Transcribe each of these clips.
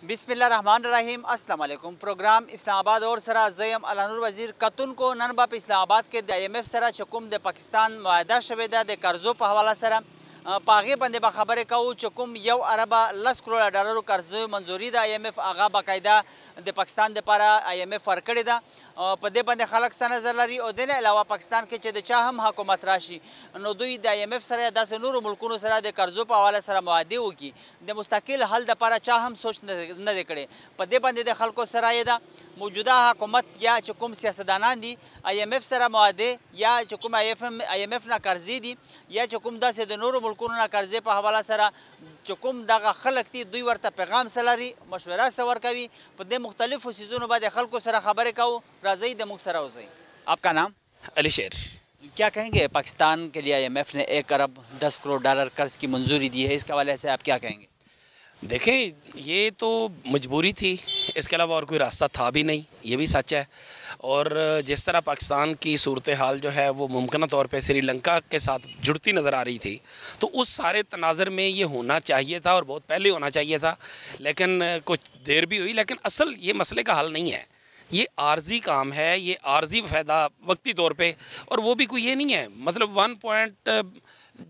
बिस्मिल्लाहिर्रहमानिर्रहीम। अस्सलाम वालेकुम। प्रोग्राम इस्लामाबाद और सरा जयम अलानुर वजीर कतुन को नन बाप इस्लामाबाद के IMF सरा चकुम दे पाकिस्तान मुआहदा शवेदा दे कर्जों पर हवाला सरा पागे बंदे बखबरे कहूँ चकुम यव अरबा $10 करोड़ कर्ज मंजूरी दा IMF आगा बाकायदा दे पाकिस्तान दे पारा IMF वर्कड़े दा पदे बंदे खलक सा नजर लरी और देने अलावा पाकिस्तान के चेद चाह हम हुकूमत राशि नो दुई द IMF सरा दस नूर मुल्कुन सरा दे कर्जों पर हवाला सरा मुआहदे होगी दे मुस्तकिल हल द पारा चाह हम सोच न देखड़े पदे बंदे दे खलको सरा ये दा मौजूदा हुकूमत या चुकुम सियासतदानान दी IMF सरा मुआहदे या चुकुम IMF ना कर्जी दी या चुकुम दस नूर मुल्कुन ना कर्जे पर हवाला सरा चुकुम दागा खलक ती दुई वर्ता पैगाम सलारी मशवरा सवर कवी पदे मुख्तलिफ सीज़ों बाद खलको सरा खबरें कहूँ राज़ई दमुक सरा हो गई। आपका नाम? अली शेर। क्या कहेंगे पाकिस्तान के लिए IMF ने $1 अरब $10 करोड़ कर्ज की मंजूरी दी है, इसके हवाले से आप क्या कहेंगे? देखें, ये तो मजबूरी थी, इसके अलावा और कोई रास्ता था भी नहीं, ये भी सच है। और जिस तरह पाकिस्तान की सूरत हाल जो है वो मुमकिन तौर पे श्रीलंका के साथ जुड़ती नज़र आ रही थी, तो उस सारे तनाज़र में ये होना चाहिए था और बहुत पहले होना चाहिए था, लेकिन कुछ देर भी हुई। लेकिन असल ये मसले का हल नहीं है, ये आर्जी काम है, ये आर्जी फ़ायदा वक्ती तौर पे, और वो भी कोई ये नहीं है मतलब 1 पॉइंट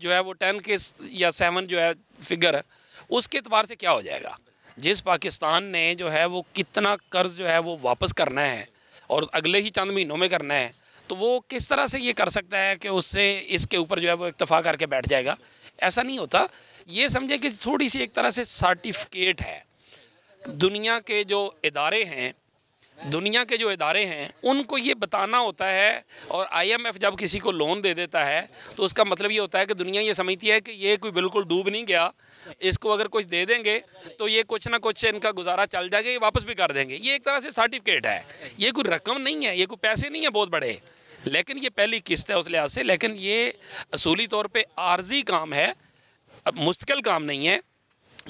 जो है वो 10 के या 7 जो है फिगर, उसके एतबार से क्या हो जाएगा। जिस पाकिस्तान ने जो है वो कितना कर्ज़ जो है वो वापस करना है और अगले ही चंद महीनों में करना है, तो वो किस तरह से ये कर सकता है कि उससे इसके ऊपर जो है वो इत्तफाक करके बैठ जाएगा। ऐसा नहीं होता। ये समझे कि थोड़ी सी एक तरह से सर्टिफिकेट है। दुनिया के जो इदारे हैं उनको ये बताना होता है, और IMF जब किसी को लोन दे देता है तो उसका मतलब ये होता है कि दुनिया ये समझती है कि ये कोई बिल्कुल डूब नहीं गया, इसको अगर कुछ दे देंगे तो ये कुछ ना कुछ इनका गुजारा चल जाएगा, ये वापस भी कर देंगे। ये एक तरह से सर्टिफिकेट है, ये कोई रकम नहीं है, ये कोई पैसे नहीं है बहुत बड़े, लेकिन ये पहली किस्त है उस लिहाज से। लेकिन ये असूली तौर पर आर्जी काम है, मुस्तकिल काम नहीं है।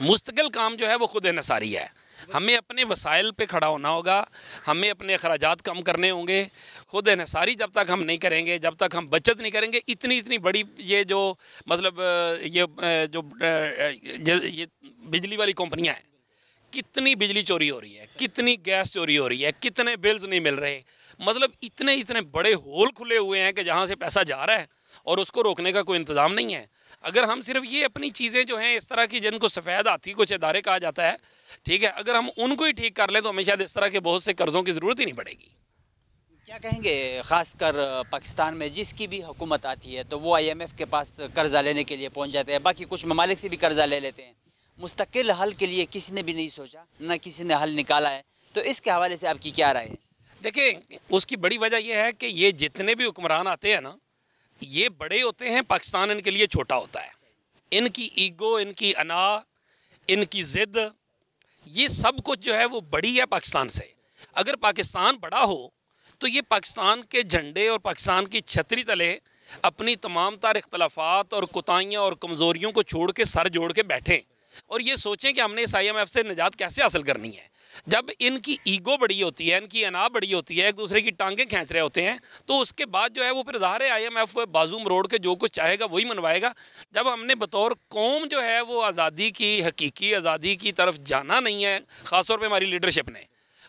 मुस्तकिल काम जो है वो खुद इन्हिसारी है। हमें अपने वसाइल पे खड़ा होना होगा, हमें अपने अखराजात कम करने होंगे। खुद इन्हिसारी जब तक हम नहीं करेंगे, जब तक हम बचत नहीं करेंगे, इतनी बड़ी ये जो मतलब ये बिजली वाली कंपनियां हैं, कितनी बिजली चोरी हो रही है, कितनी गैस चोरी हो रही है, कितने बिल्स नहीं मिल रहे, मतलब इतने बड़े होल खुले हुए हैं कि जहाँ से पैसा जा रहा है और उसको रोकने का कोई इंतज़ाम नहीं है। अगर हम सिर्फ ये अपनी चीज़ें जो हैं इस तरह की जिनको सफ़ेद हाथी कुछ इदारे कहा जाता है, ठीक है, अगर हम उनको ही ठीक कर लें तो हमें शायद इस तरह के बहुत से कर्ज़ों की ज़रूरत ही नहीं पड़ेगी। क्या कहेंगे ख़ासकर पाकिस्तान में जिसकी भी हुकूमत आती है तो वो IMF के पास कर्जा लेने के लिए पहुंच जाते हैं, बाकी कुछ ममालिक से भी कर्जा ले लेते हैं, मुस्तकिल हल के लिए किसी ने भी नहीं सोचा, ना किसी ने हल निकाला है, तो इसके हवाले से आपकी क्या राय है? देखिए, उसकी बड़ी वजह यह है कि ये जितने भी हुक्मरान आते हैं ना, ये बड़े होते हैं, पाकिस्तान इनके लिए छोटा होता है। इनकी ईगो, इनकी अना, इनकी ज़िद, ये सब कुछ जो है वो बड़ी है पाकिस्तान से। अगर पाकिस्तान बड़ा हो तो ये पाकिस्तान के झंडे और पाकिस्तान की छतरी तले अपनी तमाम तार इख्तलाफात और कोताहियाँ और कमज़ोरियों को छोड़ के सर जोड़ के बैठें और ये सोचें कि हमने इस IMF से निजात कैसे हासिल करनी है। जब इनकी ईगो बड़ी होती है, इनकी अना बड़ी होती है, एक दूसरे की टांगें खींच रहे होते हैं, तो उसके बाद जो है वो फिर ज़ाहिर है IMF बाजू मरोड़ के जो कुछ चाहेगा वही मनवाएगा। जब हमने बतौर कौम जो है वो आज़ादी की, हकीकी आज़ादी की तरफ जाना नहीं है, ख़ास तौर पे हमारी लीडरशिप ने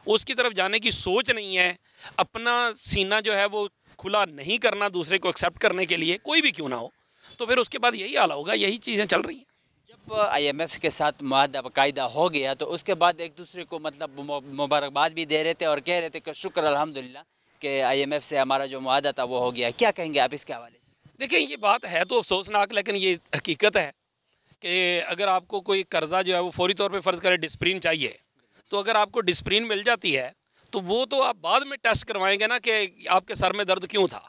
उसकी तरफ जाने की सोच नहीं है, अपना सीना जो है वो खुला नहीं करना दूसरे को एक्सेप्ट करने के लिए, कोई भी क्यों ना हो, तो फिर उसके बाद यही हाल होगा, यही चीज़ें चल रही हैं। IMF के साथ मुआहदा बाकायदा हो गया तो उसके बाद एक दूसरे को मतलब मुबारकबाद भी दे रहे थे और कह रहे थे कि शुक्र अल्हम्दुलिल्लाह कि IMF से हमारा जो मुआहदा था वो हो गया। क्या कहेंगे आप इसके हवाले से? देखिए, ये बात है तो अफसोसनाक, लेकिन ये हकीकत है कि अगर आपको कोई कर्ज़ा जो है वो फौरी तौर पे फ़र्ज़ करें डिस्प्रिन चाहिए, तो अगर आपको डिस्प्रिन मिल जाती है तो वो तो आप बाद में टेस्ट करवाएंगे ना कि आपके सर में दर्द क्यों था,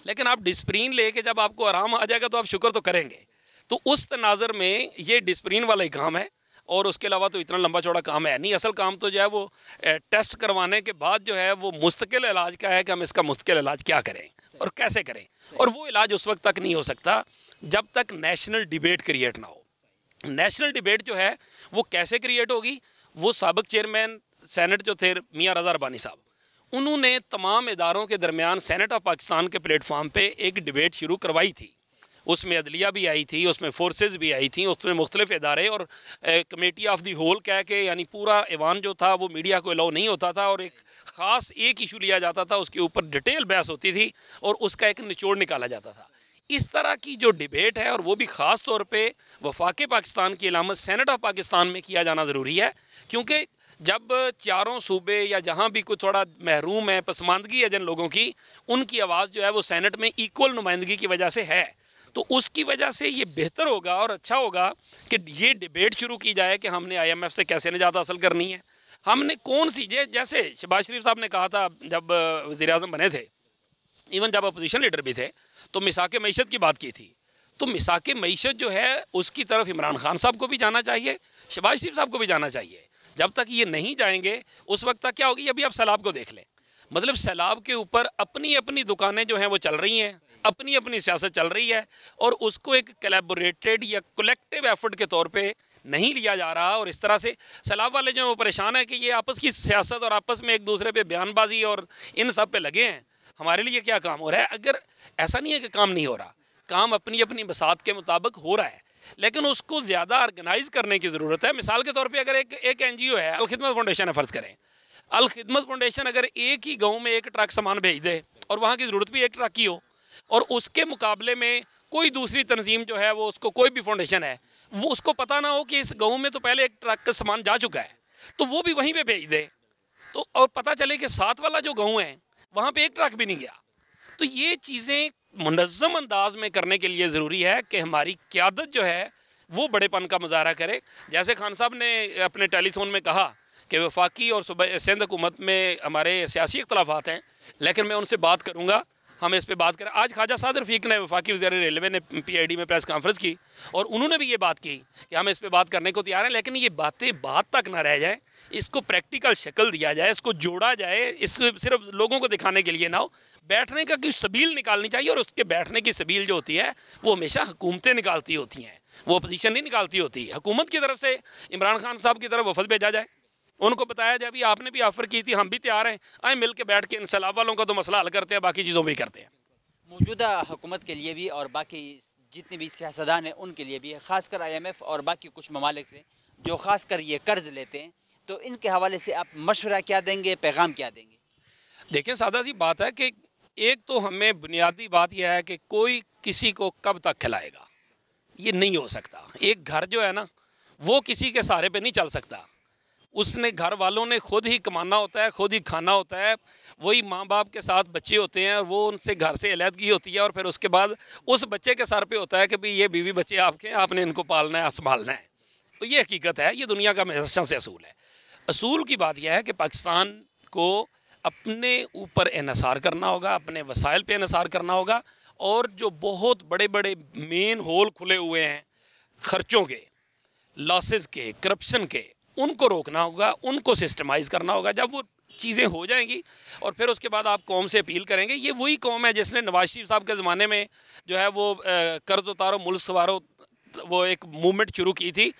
लेकिन आप डिस्प्रिन लेके जब आपको आराम आ जाएगा तो आप शुक्र तो करेंगे। तो उस तनाज़र में ये डिस्प्रिन वाला ही काम है, और उसके अलावा तो इतना लंबा चौड़ा काम है नहीं। असल काम तो जो है वो टेस्ट करवाने के बाद जो है वो मुस्तकिल इलाज का है कि हम इसका मुस्तकिल इलाज क्या करें और कैसे करें, और वो इलाज उस वक्त तक नहीं हो सकता जब तक नेशनल डिबेट क्रिएट ना हो। नेशनल डिबेट जो है वो कैसे क्रिएट होगी, वो साबिक चेयरमैन सेनेट जो थे मियाँ रज़ा रब्बानी साहब, उन्होंने तमाम इदारों के दरमियान सेनेट ऑफ पाकिस्तान के प्लेटफार्म पे एक डिबेट शुरू करवाई थी। उसमें अदलिया भी आई थी, उसमें फोर्सेस भी आई थी, उसमें मुख्तलिफ इदारे और कमेटी ऑफ दी होल कह के, यानी पूरा ऐवान जो था वो मीडिया को अलाउ नहीं होता था और एक ख़ास एक इशू लिया जाता था, उसके ऊपर डिटेल बहस होती थी और उसका एक निचोड़ निकाला जाता था। इस तरह की जो डिबेट है और वो भी ख़ास तौर पे वफाक पाकिस्तान की अलामत सेनेट ऑफ पाकिस्तान में किया जाना ज़रूरी है, क्योंकि जब चारों सूबे या जहाँ भी कोई थोड़ा महरूम है, पसमानदगी है जिन लोगों की, उनकी आवाज़ जो है वो सेनेट में इक्वल नुमाइंदगी की वजह से है, तो उसकी वजह से ये बेहतर होगा और अच्छा होगा कि ये डिबेट शुरू की जाए कि हमने IMF से कैसे निजात हासिल करनी है, हमने कौन सी जैसे शहबाज शरीफ साहब ने कहा था जब वज़ीर-ए-आज़म बने थे, इवन जब अपोजिशन लीडर भी थे, तो मिसाक मईशत की बात की थी। तो मिसाक मईशत जो है उसकी तरफ इमरान खान साहब को भी जाना चाहिए, शहबाज शरीफ साहब को भी जाना चाहिए। जब तक ये नहीं जाएंगे उस वक्त तक क्या होगी। अभी आप सैलाब को देख लें, मतलब सैलाब के ऊपर अपनी अपनी दुकानें जो हैं वो चल रही हैं, अपनी अपनी सियासत चल रही है और उसको एक कोलैबोरेटेड या कलेक्टिव एफर्ट के तौर पे नहीं लिया जा रहा। और इस तरह से सैलाब वाले जो हैं वो परेशान है कि ये आपस की सियासत और आपस में एक दूसरे पे बयानबाजी और इन सब पे लगे हैं, हमारे लिए क्या काम हो रहा है। अगर ऐसा नहीं है कि काम नहीं हो रहा, काम अपनी अपनी बसात के मुताबिक हो रहा है, लेकिन उसको ज़्यादा ऑर्गेनाइज़ करने की ज़रूरत है। मिसाल के तौर पे अगर एक NGO है, अल खिदमत फाउंडेशन है, फ़र्ज़ करें अल खिदमत फाउंडेशन अगर एक ही गांव में एक ट्रक सामान भेज दे और वहाँ की ज़रूरत भी एक ट्रक की हो और उसके मुकाबले में कोई दूसरी तंजीम जो है वो उसको कोई भी फाउंडेशन है वो उसको पता ना हो कि इस गाँव में तो पहले एक ट्रक का सामान जा चुका है, तो वो भी वहीं पर भेज दे, तो और पता चले कि साथ वाला जो गाँव है वहाँ पर एक ट्रक भी नहीं गया। तो ये चीज़ें मुनज़्ज़म अंदाज में करने के लिए ज़रूरी है कि हमारी क़यादत जो है वो बड़ेपन का मुजाहरा करे। जैसे खान साहब ने अपने टेलीफोन में कहा कि वफाकी और सूबा सिंध हुकूमत में हमारे सियासी इख्तलाफात हैं, लेकिन मैं उनसे बात करूँगा, हम इस पे बात करें। आज ख्वाजा साद रफ़ीक ने, वफाकी वज़ीर रेलवे ने PID में प्रेस कॉन्फ्रेंस की और उन्होंने भी ये बात की कि हम इस पे बात करने को तैयार हैं, लेकिन ये बातें बात तक ना रह जाए, इसको प्रैक्टिकल शक्ल दिया जाए, इसको जोड़ा जाए, इसको सिर्फ लोगों को दिखाने के लिए ना हो। बैठने का कोई सबील निकालनी चाहिए और उसके बैठने की सबील जो होती है वो हमेशा हुकूमतें निकालती होती हैं, वो अपोजिशन नहीं निकालती होती। हुकूमत की तरफ से इमरान खान साहब की तरफ वफद भेजा जाए, उनको बताया जाए भी आपने भी ऑफ़र की थी, हम भी तैयार हैं, आए मिल के बैठ के इन सैलाब वालों का तो मसला हल करते हैं, बाकी चीज़ों भी करते हैं। मौजूदा हुकूमत के लिए भी और बाकी जितने भी सियासतदान हैं उनके लिए भी, ख़ासकर IMF और बाकी कुछ ममालिक से जो ख़ासकर ये कर्ज़ लेते हैं, तो इनके हवाले से आप मशवरा क्या देंगे, पैगाम क्या देंगे? देखिए, सादा सी बात है कि एक तो हमें बुनियादी बात यह है कि कोई किसी को कब तक खिलाएगा, ये नहीं हो सकता। एक घर जो है ना वो किसी के सहारे पे नहीं चल सकता, उसने घर वालों ने खुद ही कमाना होता है, खुद ही खाना होता है। वही माँ बाप के साथ बच्चे होते हैं और वो उनसे घर से अलहदगी होती है और फिर उसके बाद उस बच्चे के सर पे होता है कि भाई ये बीवी बच्चे आपके, आपने इनको पालना है, संभालना है। तो ये हकीकत है, ये दुनिया का हमेशा से असूल है। असूल की बात यह है कि पाकिस्तान को अपने ऊपर इन्हिसार करना होगा, अपने वसाइल पे इन्हिसार करना होगा और जो बहुत बड़े बड़े मेन होल खुले हुए हैं ख़र्चों के, लॉसेस के, करप्शन के, उनको रोकना होगा, उनको सिस्टमाइज़ करना होगा। जब वो चीज़ें हो जाएंगी और फिर उसके बाद आप कौम से अपील करेंगे। ये वही कौम है जिसने नवाज शरीफ साहब के ज़माने में जो है वो कर्ज़ उतारो मुल्क सवारो वो एक मूवमेंट शुरू की थी।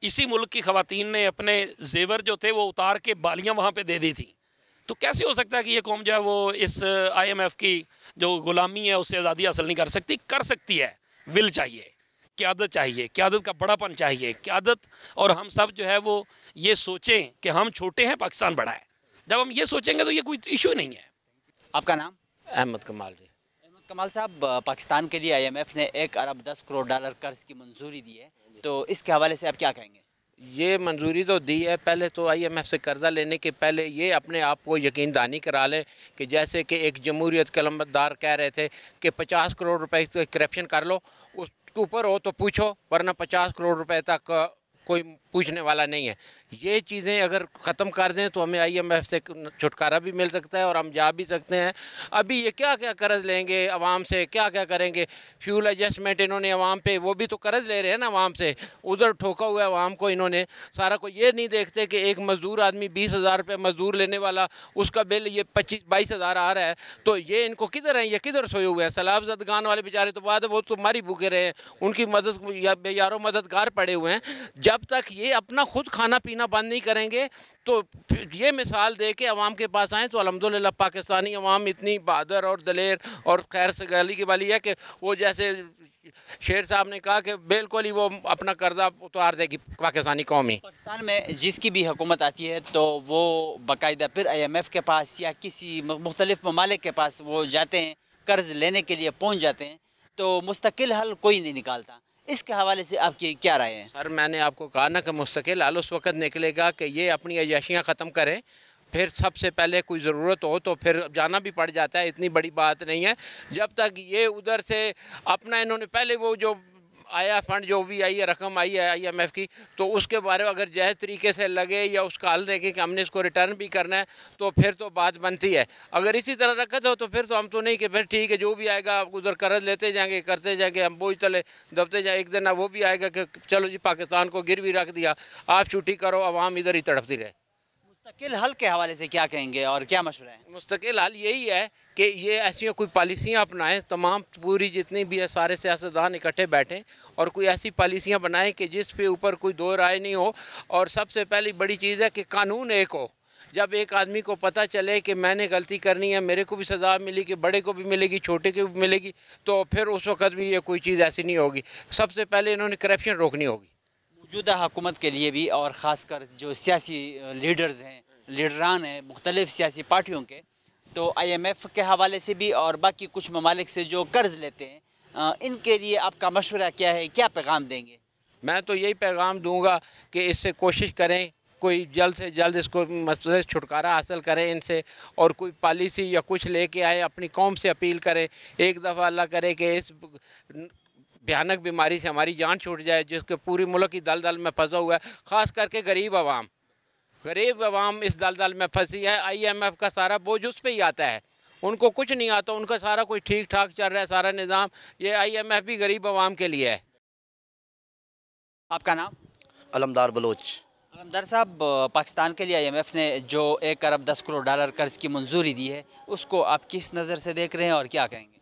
इसी मुल्क की ख़वातीन ने अपने जेवर जो थे वो उतार के बालियाँ वहाँ पे दे दी थी। तो कैसे हो सकता है कि ये कौम जो है वो इस IMF की जो ग़ुलामी है उससे आज़ादी हासिल नहीं कर सकती? कर सकती है, विल चाहिए, क़यादत चाहिए, क़यादत का बड़ापन चाहिए, क़यादत। और हम सब जो है वो ये सोचें कि हम छोटे हैं, पाकिस्तान बड़ा है। जब हम ये सोचेंगे तो ये कोई इशू नहीं है। आपका नाम? अहमद कमाल जी। अहमद कमाल साहब, पाकिस्तान के लिए IMF ने $1 अरब 10 करोड़ कर्ज़ की मंजूरी दी है, तो इसके हवाले से आप क्या कहेंगे? ये मंजूरी तो दी है, पहले तो IMF से कर्ज़ा लेने के पहले ये अपने आप को यकीन दहानी करा लें कि जैसे कि एक जमहूरियत कलमदार कह रहे थे कि 50 करोड़ रुपए से करप्शन कर लो, उसके ऊपर हो तो पूछो, वरना 50 करोड़ रुपए तक कोई पूछने वाला नहीं है। ये चीज़ें अगर ख़त्म कर दें तो हमें IMF से छुटकारा भी मिल सकता है और हम जा भी सकते हैं। अभी ये क्या क्या कर्ज़ लेंगे आवाम से, क्या क्या करेंगे? फ्यूल एडजस्टमेंट इन्होंने आवाम पे, वो भी तो कर्ज़ ले रहे हैं ना आवाम से, उधर ठोका हुआ है आवाम को इन्होंने सारा को। ये नहीं देखते कि एक मज़दूर आदमी 20,000 रुपये मज़दूर लेने वाला, उसका बिल ये 25-22,000 आ रहा है। तो ये इनको किधर हैं, ये किधर सोए हुए हैं? सैलाब ज़दगान वाले बेचारे तो बाद वो तो मारी भूखे रहे हैं, उनकी मदद यारों मददगार पड़े हुए हैं। जब तक ये ये अपना खुद खाना पीना बंद नहीं करेंगे तो ये मिसाल दे के अवाम के पास आएँ तो अल्हम्दुलिल्लाह पाकिस्तानी अवाम इतनी बहादुर और दलेर और खैर से गाली की वाली है कि वो जैसे शेर साहब ने कहा कि बिल्कुल ही वो अपना कर्जा उतार देगी पाकिस्तानी कौम ही। पाकिस्तान में जिसकी भी हुकूमत आती है तो वो बाकायदा फिर IMF के पास या किसी मुख्तलिफ ममालिक के पास वो जाते हैं, कर्ज लेने के लिए पहुँच जाते हैं, तो मुस्तकिल हल कोई नहीं निकालता। इसके हवाले से आपकी क्या राय है? सर मैंने आपको कहा ना कि मुस्तकिल हल उस वक्त निकलेगा कि ये अपनी अयाशियाँ ख़त्म करें, फिर सबसे पहले कोई ज़रूरत हो तो फिर जाना भी पड़ जाता है, इतनी बड़ी बात नहीं है। जब तक ये उधर से अपना इन्होंने पहले वो जो आया फंड जो भी आई है रकम आई है IMF की, तो उसके बारे में अगर जायज़ तरीके से लगे या उसका हल देखें कि हमने इसको रिटर्न भी करना है तो फिर तो बात बनती है। अगर इसी तरह रखा तो फिर तो हम तो नहीं कि फिर ठीक है जो भी आएगा उधर कर्ज लेते जाएंगे करते जाएंगे, हम बोझ तले दबते जाए। एक दिन वो भी आएगा कि चलो जी पाकिस्तान को गिरवी रख दिया, आप छुट्टी करो, अवाम इधर ही तड़पती रहे। मुस्तकिल हल के हवाले से क्या कहेंगे और क्या मशवरा है? मुस्तकिल हल यही है कि ये ऐसी कोई पॉलिसियाँ अपनाएं, तमाम पूरी जितनी भी है सारे सियासतदान इकट्ठे बैठें और कोई ऐसी पॉलिसियाँ बनाएं कि जिस पे ऊपर कोई दो राय नहीं हो। और सबसे पहली बड़ी चीज़ है कि कानून एक हो। जब एक आदमी को पता चले कि मैंने गलती करनी है, मेरे को भी सज़ा मिलेगी, बड़े को भी मिलेगी, छोटे को भी मिलेगी, तो फिर उस वक्त भी ये कोई चीज़ ऐसी नहीं होगी। सबसे पहले इन्होंने करप्शन रोकनी होगी। मौजूदा हुकूमत के लिए भी और ख़ासकर जो सियासी लीडर्स हैं, लीडरान हैं मुख्तलिफ़ सियासी पार्टियों के, तो IMF के हवाले से भी और बाकी कुछ ममालिक से जो कर्ज़ लेते हैं, इनके लिए आपका मशवरा क्या है, क्या पैगाम देंगे? मैं तो यही पैगाम दूंगा कि इससे कोशिश करें कोई जल्द से जल्द इसको मसले से छुटकारा हासिल करें इनसे, और कोई पॉलिसी या कुछ लेके आए, अपनी कौम से अपील करें एक दफ़ा, अल्लाह करे कि इस भयानक बीमारी से हमारी जान छूट जाए जिसके पूरी मुल्क की दलदल में फंसा हुआ है। ख़ास करके गरीब आवाम इस दलदल में फंसी है। IMF का सारा बोझ उस पर ही आता है, उनको कुछ नहीं आता, उनका सारा कुछ ठीक ठाक चल रहा है सारा निज़ाम। ये IMF भी गरीब आवाम के लिए है। आपका नाम? अलमदार बलोच। अलमदार साहब, पाकिस्तान के लिए IMF ने जो $1 अरब 10 करोड़ कर्ज़ की मंजूरी दी है, उसको आप किस नज़र से देख रहे हैं और क्या कहेंगे?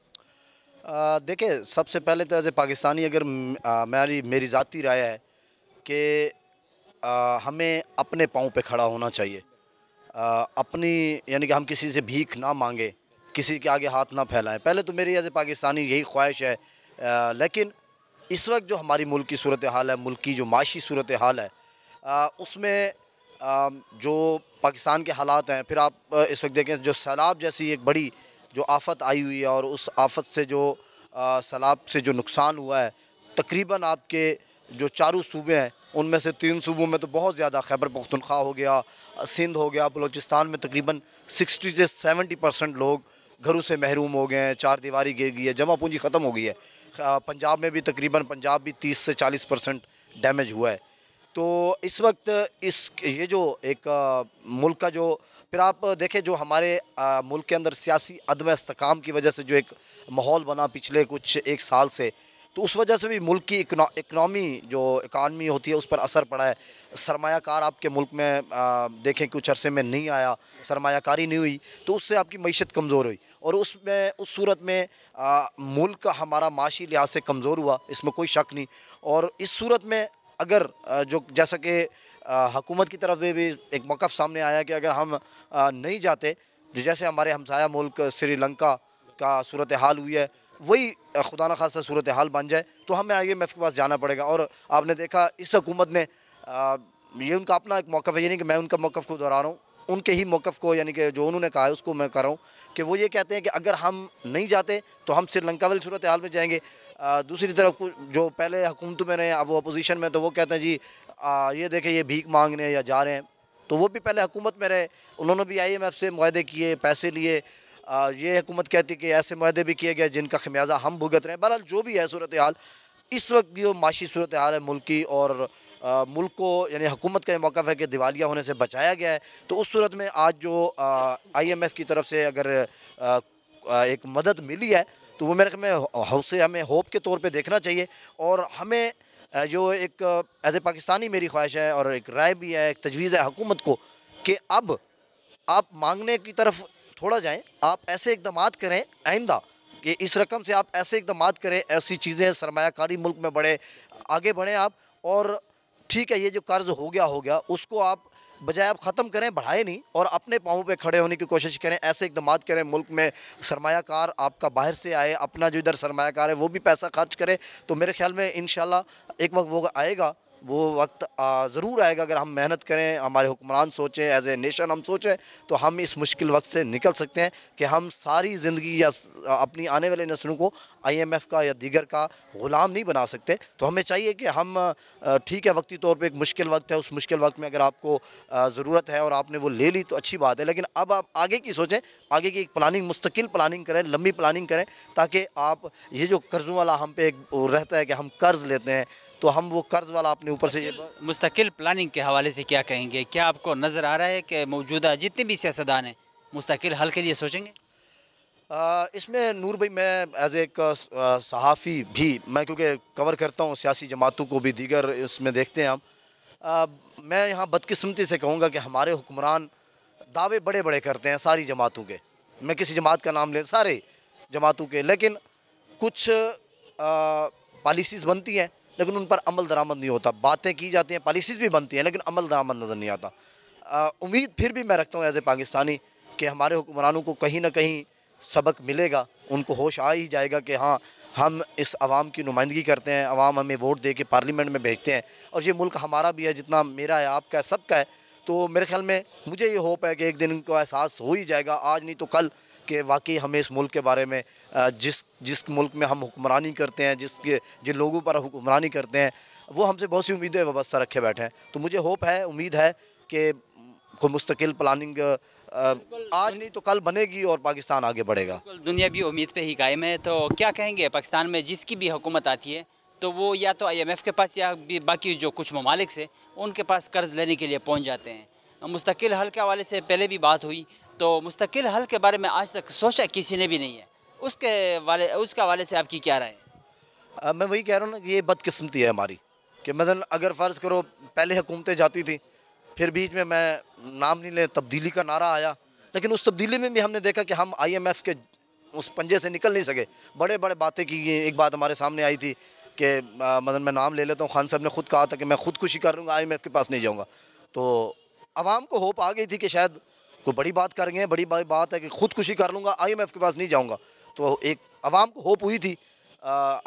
देखिए, सबसे पहले तो एज ए पाकिस्तानी अगर मेरी ज़ाती राय है कि हमें अपने पाँव पे खड़ा होना चाहिए। अपनी यानी कि हम किसी से भीख ना मांगे, किसी के आगे हाथ ना फैलाएं। पहले तो मेरी एज ए पाकिस्तानी यही ख्वाहिश है। लेकिन इस वक्त जो हमारी मुल्क की सूरत हाल है, मुल्क की जो माशी सूरत हाल है, उसमें जो पाकिस्तान के हालात हैं, फिर आप इस वक्त देखें जो सैलाब जैसी एक बड़ी जो आफ़त आई हुई है, और उस आफ़त से जो सैलाब से जो नुकसान हुआ है, तकरीबन आपके जो 4 सूबे हैं उनमें से 3 सूबों में तो बहुत ज़्यादा, खैबर पख्तूनख्वा हो गया, सिंध हो गया, बलूचिस्तान में तकरीबन 60 से 70% लोग घरों से महरूम हो गए हैं, चार दीवारी गिर गई है, जमा पूंजी ख़त्म हो गई है। पंजाब में भी तकरीबन 30 से 40% डैमेज हुआ है। तो इस वक्त ये जो एक मुल्क का जो, फिर आप देखें जो हमारे मुल्क के अंदर सियासी अदम इस्तेकाम की वजह से जो एक माहौल बना पिछले कुछ 1 साल से, तो उस वजह से भी मुल्क की इकॉनमी होती है उस पर असर पड़ा है। सरमायाकार आपके मुल्क में देखें कुछ अरसे में नहीं आया, सरमायाकारी नहीं हुई, तो उससे आपकी मईशत कमज़ोर हुई, और उस सूरत में मुल्क हमारा माशी लिहाज से कमज़ोर हुआ, इसमें कोई शक नहीं। और इस सूरत में अगर जो जैसा कि हुकूमत की तरफ भी एक मौक़िफ़ सामने आया कि अगर हम नहीं जाते, जैसे हमारे हमसाया मुल्क श्रीलंका का सूरत हाल हुई है, वही खुदा न खासा सूरत हाल बन जाए, तो हमें IMF के पास जाना पड़ेगा। और आपने देखा इस हुकूमत ने ये उनका अपना एक मौक़िफ़ है, ये नहीं कि मैं उनका मौक़िफ़ को दोहरा रहा हूँ, उनके ही मौक़िफ़ को, यानी कि जो उन्होंने कहा है उसको मैं कर रहा हूँ, कि वो ये कहते हैं कि अगर हम नहीं जाते तो हम श्रीलंका वाली सूरत हाल में जाएंगे। दूसरी तरफ जो पहले हुकूमतों में रहे, अब वो अपोजिशन में, तो वो कहते हैं जी ये देखें ये भीख मांगने या जा रहे हैं, तो वो भी पहले हुकूमत में रहे, उन्होंने भी IMF से मुआहदे किए, पैसे लिए। ये हुकूमत कहती कि ऐसे मुआहदे भी किए गए जिनका खमियाजा हम भुगत रहे हैं। बहरहाल जो भी है सूरत हाल, इस वक्त जो माशी सूरत हाल है मुल्क की, और मुल्क को यानी हुकूमत का ये मौक़िफ़ है कि दिवालिया होने से बचाया गया है, तो उस सूरत में आज जो IMF की तरफ से अगर एक मदद मिली है, तो वो मेरे ख्याल में हमें होप के तौर पे देखना चाहिए। और हमें जो एक एज ए पाकिस्तानी मेरी ख्वाहिश है और एक राय भी है, एक तजवीज़ है हुकूमत को, कि अब आप मांगने की तरफ थोड़ा जाएं, आप ऐसे इक़दामात करें आइंदा कि इस रकम से आप ऐसे इक़दामात करें, ऐसी चीज़ें सरमायाकारी मुल्क में बढ़े, आगे बढ़ें आप, और ठीक है, ये जो कर्ज हो गया उसको आप बजाय आप ख़त्म करें, बढ़ाए नहीं, और अपने पाँव पे खड़े होने की कोशिश करें। ऐसे इक़दाम करें, मुल्क में सरमायाकार आपका बाहर से आए, अपना जो इधर सरमायाकार है वो भी पैसा खर्च करे, तो मेरे ख्याल में इंशाल्लाह एक वक्त वो आएगा, वो वक्त ज़रूर आएगा। अगर हम मेहनत करें, हमारे हुक्मरान सोचें, एज ए नेशन हम सोचें, तो हम इस मुश्किल वक्त से निकल सकते हैं कि हम सारी ज़िंदगी या अपनी आने वाले नस्लों को IMF का या दीगर का ग़ुलाम नहीं बना सकते। तो हमें चाहिए कि हम ठीक है, वक्ती तौर पे एक मुश्किल वक्त है, उस मुश्किल वक्त में अगर आपको ज़रूरत है और आपने वो ले ली तो अच्छी बात है, लेकिन अब आप आगे की सोचें, आगे की एक प्लानिंग, मुस्तकिल प्लानिंग करें, लंबी प्लानिंग करें, ताकि आप ये जो कर्ज़ों वाला हम पे एक रहता है कि हम कर्ज़ लेते हैं, तो हम वो कर्ज़ वाला अपने ऊपर से ये मुस्तकिल प्लानिंग के हवाले से क्या कहेंगे? क्या आपको नज़र आ रहा है कि मौजूदा जितने भी सियासतदान हैं मुस्तकिल हल के लिए सोचेंगे? इसमें नूर भाई, मैं एज एक सहाफ़ी भी, मैं क्योंकि कवर करता हूँ सियासी जमातों को भी, दीगर इसमें देखते हैं हम, मैं यहाँ बदकिस्मती से कहूँगा कि हमारे हुक्मरान दावे बड़े बड़े करते हैं सारी जमातों के, मैं किसी जमात का नाम ले, सारे जमातों के, लेकिन कुछ पॉलिसीज़ बनती हैं लेकिन उन पर अमल दरामद नहीं होता। बातें की जाती हैं, पॉलिसीज़ भी बनती हैं, लेकिन अमल दरामद नज़र नहीं आता। उम्मीद फिर भी मैं रखता हूँ एज ए पाकिस्तानी कि हमारे हुक्मरानों को कहीं ना कहीं सबक मिलेगा, उनको होश आ ही जाएगा कि हाँ, हम इस आवाम की नुमाइंदगी करते हैं, आवाम हमें वोट दे के पार्लियामेंट में भेजते हैं, और ये मुल्क हमारा भी है, जितना मेरा है, आपका है, सबका है। तो मेरे ख्याल में मुझे ये होप है कि एक दिन इनको एहसास हो ही जाएगा, आज नहीं तो कल, कि वाकई हमें इस मुल्क के बारे में, जिस मुल्क में हम हुक्मरानी करते हैं, जिन लोगों पर हुक्मरानी करते हैं, वो हमसे बहुत सी उम्मीदें वाबस्ता रखे बैठे हैं। तो मुझे होप है, उम्मीद है कि कोई मुस्तकिल प्लानिंग आज नहीं तो कल बनेगी और पाकिस्तान आगे बढ़ेगा। दुनिया भी उम्मीद पे ही कायम है। तो क्या कहेंगे, पाकिस्तान में जिसकी भी हुकूमत आती है तो वो या तो IMF के पास या भी बाकी जो कुछ ममालिक से उनके पास कर्ज लेने के लिए पहुंच जाते हैं। मुस्तकिल हल के हवाले से पहले भी बात हुई, तो मुस्तकिल हल के बारे में आज तक सोचा किसी ने भी नहीं है, उसके हवाले से आपकी क्या राय है? मैं वही कह रहा हूँ ना कि ये बदकिस्मती है हमारी, कि मतलब अगर फ़र्ज़ करो पहले हुकूमतें जाती थी, फिर बीच में, मैं नाम नहीं ले, तब्दीली का नारा आया, लेकिन उस तब्दीली में भी हमने देखा कि हम IMF के उस पंजे से निकल नहीं सके। बड़े बड़े बातें की गई। एक बात हमारे सामने आई थी कि मतलब मैं नाम ले लेता हूँ, खान साहब ने खुद कहा था कि मैं खुदकुशी कर लूँगा, IMF के पास नहीं जाऊँगा। तो आवाम को होप आ गई थी कि शायद कोई बड़ी बात कर गए हैं, बड़ी बात है कि खुदकुशी कर लूँगा, IMF के पास नहीं जाऊँगा। तो एक आवाम को होप हुई थी।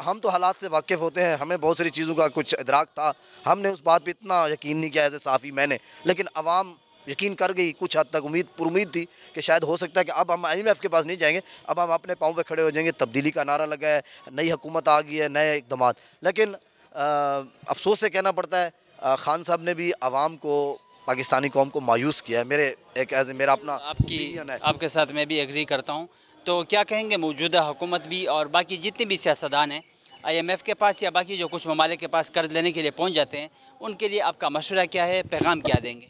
हम तो हालात से वाकिफ़ होते हैं, हमें बहुत सारी चीज़ों का कुछ इदराक था, हमने उस बात पे इतना यकीन नहीं किया ऐसे साफ़ी मैंने, लेकिन आवाम यकीन कर गई, कुछ हद तक उम्मीद थी कि शायद हो सकता है कि अब हम IMF के पास नहीं जाएंगे, अब हम अपने पाँव पे खड़े हो जाएंगे, तब्दीली का नारा लगा है, नई हुकूमत आ गई है, नए इक़दाम। लेकिन अफसोस से कहना पड़ता है, खान साहब ने भी आवाम को, पाकिस्तानी कौम को मायूस किया है। मेरा अपना आपके साथ मैं भी एग्री करता हूँ। तो क्या कहेंगे, मौजूदा हुकूमत भी और बाकी जितने भी सियासतदान हैं IMF के पास या बाकी जो कुछ ममालिक के पास कर्ज लेने के लिए पहुँच जाते हैं, उनके लिए आपका मशवरा क्या है, पैगाम क्या देंगे?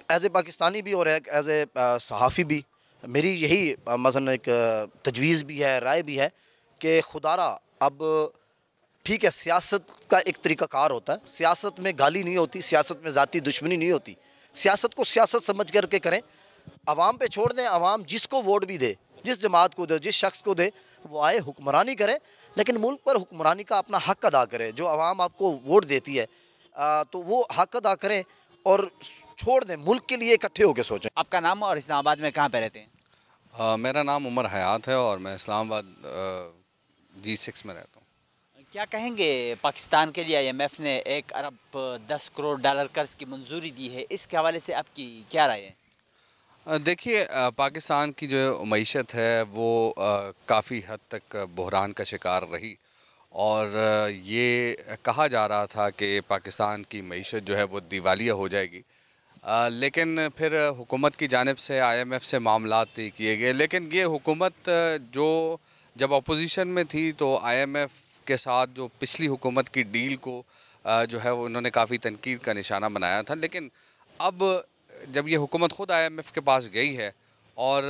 एज ए पाकिस्तानी भी और एज ए सहाफ़ी भी मेरी यही मसलन एक तजवीज़ भी है, राय भी है कि खुदारा अब ठीक है, सियासत का एक तरीक़ाकार होता है, सियासत में गाली नहीं होती, सियासत में ज़ाती दुश्मनी नहीं होती, सियासत को सियासत समझ करके करें, आवाम पे छोड़ दें, आवाम जिसको वोट भी दे, जिस जमात को दे, जिस शख्स को दे, वो आए हुक्मरानी करे, लेकिन मुल्क पर हुक्मरानी का अपना हक़ अदा करे। जो आवाम आपको वोट देती है तो वो हक़ अदा करें और छोड़ दें, मुल्क के लिए इकट्ठे होकर सोचें। आपका नाम और इस्लामाबाद में कहाँ पे रहते हैं? मेरा नाम उमर हयात है और मैं इस्लामाबाद G6 में रहता हूँ। क्या कहेंगे, पाकिस्तान के लिए IMF ने 1 अरब 10 करोड़ डॉलर कर्ज की मंजूरी दी है, इसके हवाले से आपकी क्या राय है? देखिए, पाकिस्तान की जो मईशत है वो काफ़ी हद तक बहरान का शिकार रही और ये कहा जा रहा था कि पाकिस्तान की मईशत जो है वो दिवालिया हो जाएगी, लेकिन फिर हुकूमत की जानिब से IMF से मामलात तय किए गए। लेकिन ये हुकूमत जो जब अपोजिशन में थी तो IMF के साथ जो पिछली हुकूमत की डील को जो है वो उन्होंने काफ़ी तनकीद का निशाना बनाया था। लेकिन अब जब ये हुकूमत ख़ुद IMF के पास गई है और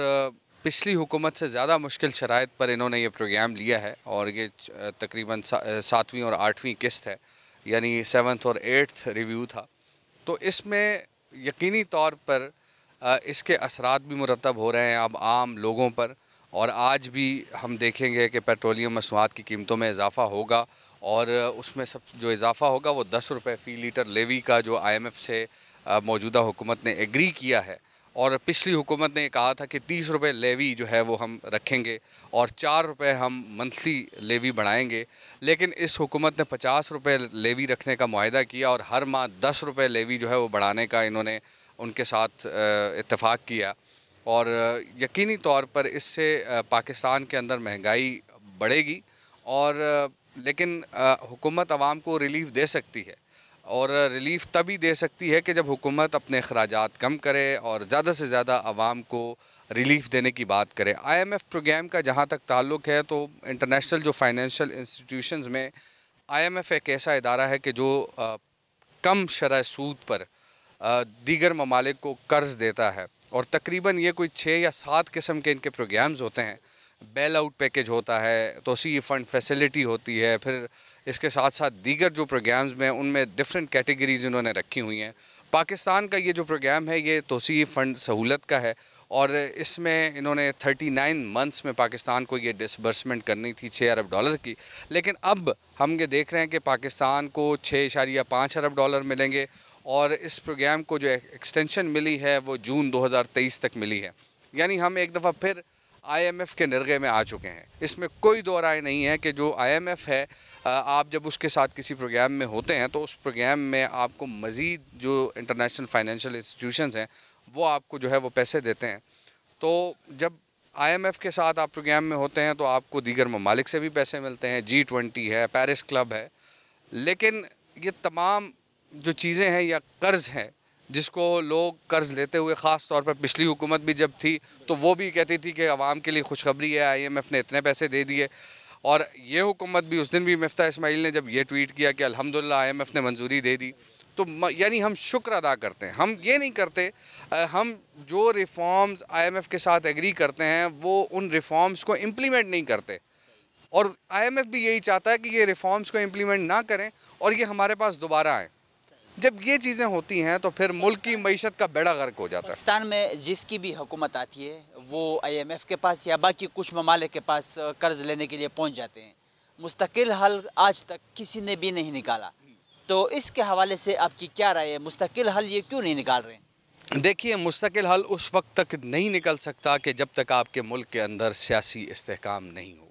पिछली हुकूमत से ज़्यादा मुश्किल शराइत पर इन्होंने ये प्रोग्राम लिया है और ये तकरीबन 7वीं और 8वीं किस्त है, यानी 7th और 8th रिव्यू था, तो इसमें यकीनी तौर पर इसके असरात भी मुरतब हो रहे हैं अब आम लोगों पर। और आज भी हम देखेंगे कि पेट्रोलियम मसनूआत की कीमतों में इजाफ़ा होगा और उसमें सब जो इजाफ़ा होगा वो 10 रुपये फ़ी लीटर लेवी का जो IMF से मौजूदा हुकूमत ने एग्री किया है। और पिछली हुकूमत ने कहा था कि 30 रुपये लेवी जो है वो हम रखेंगे और 4 रुपये हम मंथली लेवी बढ़ाएंगे, लेकिन इस हुकूमत ने 50 रुपये लेवी रखने का मुआहदा किया और हर माह 10 रुपये लेवी जो है वो बढ़ाने का इन्होंने उनके साथ इत्तेफाक किया। और यकीनी तौर पर इससे पाकिस्तान के अंदर महंगाई बढ़ेगी और लेकिन हुकूमत आवाम को रिलीफ़ दे सकती है, और रिलीफ़ तभी दे सकती है कि जब हुकूमत अपने अखराजात कम करे और ज़्यादा से ज़्यादा आवाम को रिलीफ़ देने की बात करे। IMF प्रोग्राम का जहाँ तक ताल्लुक़ है तो इंटरनेशनल जो फाइनेंशियल इंस्टीट्यूशंस में IMF एक ऐसा इदारा है कि जो कम शरह सूद पर दीगर ममालिक को कर्ज़ देता है, और तकरीबन ये कोई 6 या 7 किस्म के इनके प्रोग्राम्स होते हैं। बेल आउट पैकेज होता है, तोसी फ़ंड फैसिलिटी होती है, फिर इसके साथ साथ दीगर जो प्रोग्राम्स में उनमें डिफरेंट कैटेगरीज इन्होंने रखी हुई हैं। पाकिस्तान का ये जो प्रोग्राम है ये तोसी फ़ंड सहूलत का है और इसमें इन्होंने 39 मंथ्स में पाकिस्तान को ये डिसबर्समेंट करनी थी 6 अरब डॉलर की, लेकिन अब हम ये देख रहे हैं कि पाकिस्तान को 6.5 अरब डॉलर मिलेंगे और इस प्रोग्राम को जो एक्सटेंशन मिली है वो जून 2023 तक मिली है। यानी हम एक दफ़ा फिर IMF के निर्गे में आ चुके हैं। इसमें कोई दो राय नहीं है कि जो IMF है, आप जब उसके साथ किसी प्रोग्राम में होते हैं तो उस प्रोग्राम में आपको मज़ीद जो इंटरनेशनल फाइनेंशियल इंस्टीट्यूशंस हैं वो आपको जो है वो पैसे देते हैं। तो जब IMF के साथ आप प्रोग्राम में होते हैं तो आपको दीगर ममालिक से भी पैसे मिलते हैं, G20 है, पेरिस क्लब है, लेकिन ये तमाम जो चीज़ें हैं या कर्ज़ हैं जिसको लोग कर्ज़ लेते हुए, ख़ास तौर पर पिछली हुकूमत भी जब थी तो वो भी कहती थी कि आवाम के लिए खुशखबरी है, IMF ने इतने पैसे दे दिए। और ये हुकूमत भी उस दिन भी मिफ्ता इस्माइल ने जब ये ट्वीट किया कि अल्हम्दुलिल्लाह IMF ने मंजूरी दे दी, तो यानी हम शुक्र अदा करते हैं। हम ये नहीं करते, हम जो रिफ़ॉर्म्स IMF के साथ एग्री करते हैं वो उन रिफ़ॉर्म्स को इम्प्लीमेंट नहीं करते, और IMF भी यही चाहता है कि ये रिफ़ॉर्म्स को इम्प्लीमेंट ना करें और ये हमारे पास दोबारा आएँ। जब ये चीज़ें होती हैं तो फिर मुल्क की मईशत का बेड़ा गर्क हो जाता है। पाकिस्तान में जिसकी भी हुकूमत आती है वो IMF के पास या बाकी कुछ ममालिक के पास कर्ज़ लेने के लिए पहुंच जाते हैं। मुस्तकिल हल आज तक किसी ने भी नहीं निकाला, तो इसके हवाले से आपकी क्या राय है? मुस्तकिल हल ये क्यों नहीं निकाल रहे? देखिए, मुस्तकिल हल उस वक्त तक नहीं निकल सकता कि जब तक आपके मुल्क के अंदर सियासी इस्तेहकाम नहीं होगा।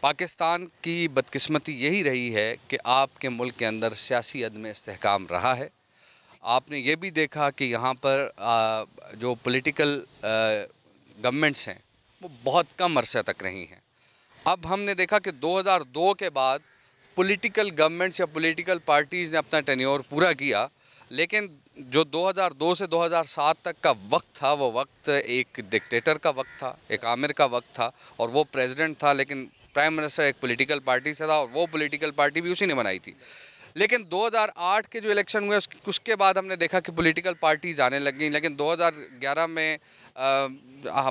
पाकिस्तान की बदकिस्मती यही रही है कि आपके मुल्क के अंदर सियासी अदम इस्तेहकाम रहा है। आपने ये भी देखा कि यहाँ पर जो पॉलिटिकल गवर्नमेंट्स हैं वो बहुत कम अरसे तक रही हैं। अब हमने देखा कि 2002 के बाद पॉलिटिकल गवर्नमेंट्स या पॉलिटिकल पार्टीज़ ने अपना टेन्योर पूरा किया, लेकिन जो 2002 से 2007 तक का वक्त था वो वक्त एक डिक्टेटर का वक्त था, एक आमिर का वक्त था, और वो प्रेसिडेंट था, लेकिन प्राइम मिनिस्टर एक पॉलिटिकल पार्टी से था और वो पॉलिटिकल पार्टी भी उसी ने बनाई थी। लेकिन 2008 के जो इलेक्शन हुए उसके बाद हमने देखा कि पॉलिटिकल पार्टीज़ आने लग गई, लेकिन 2011 में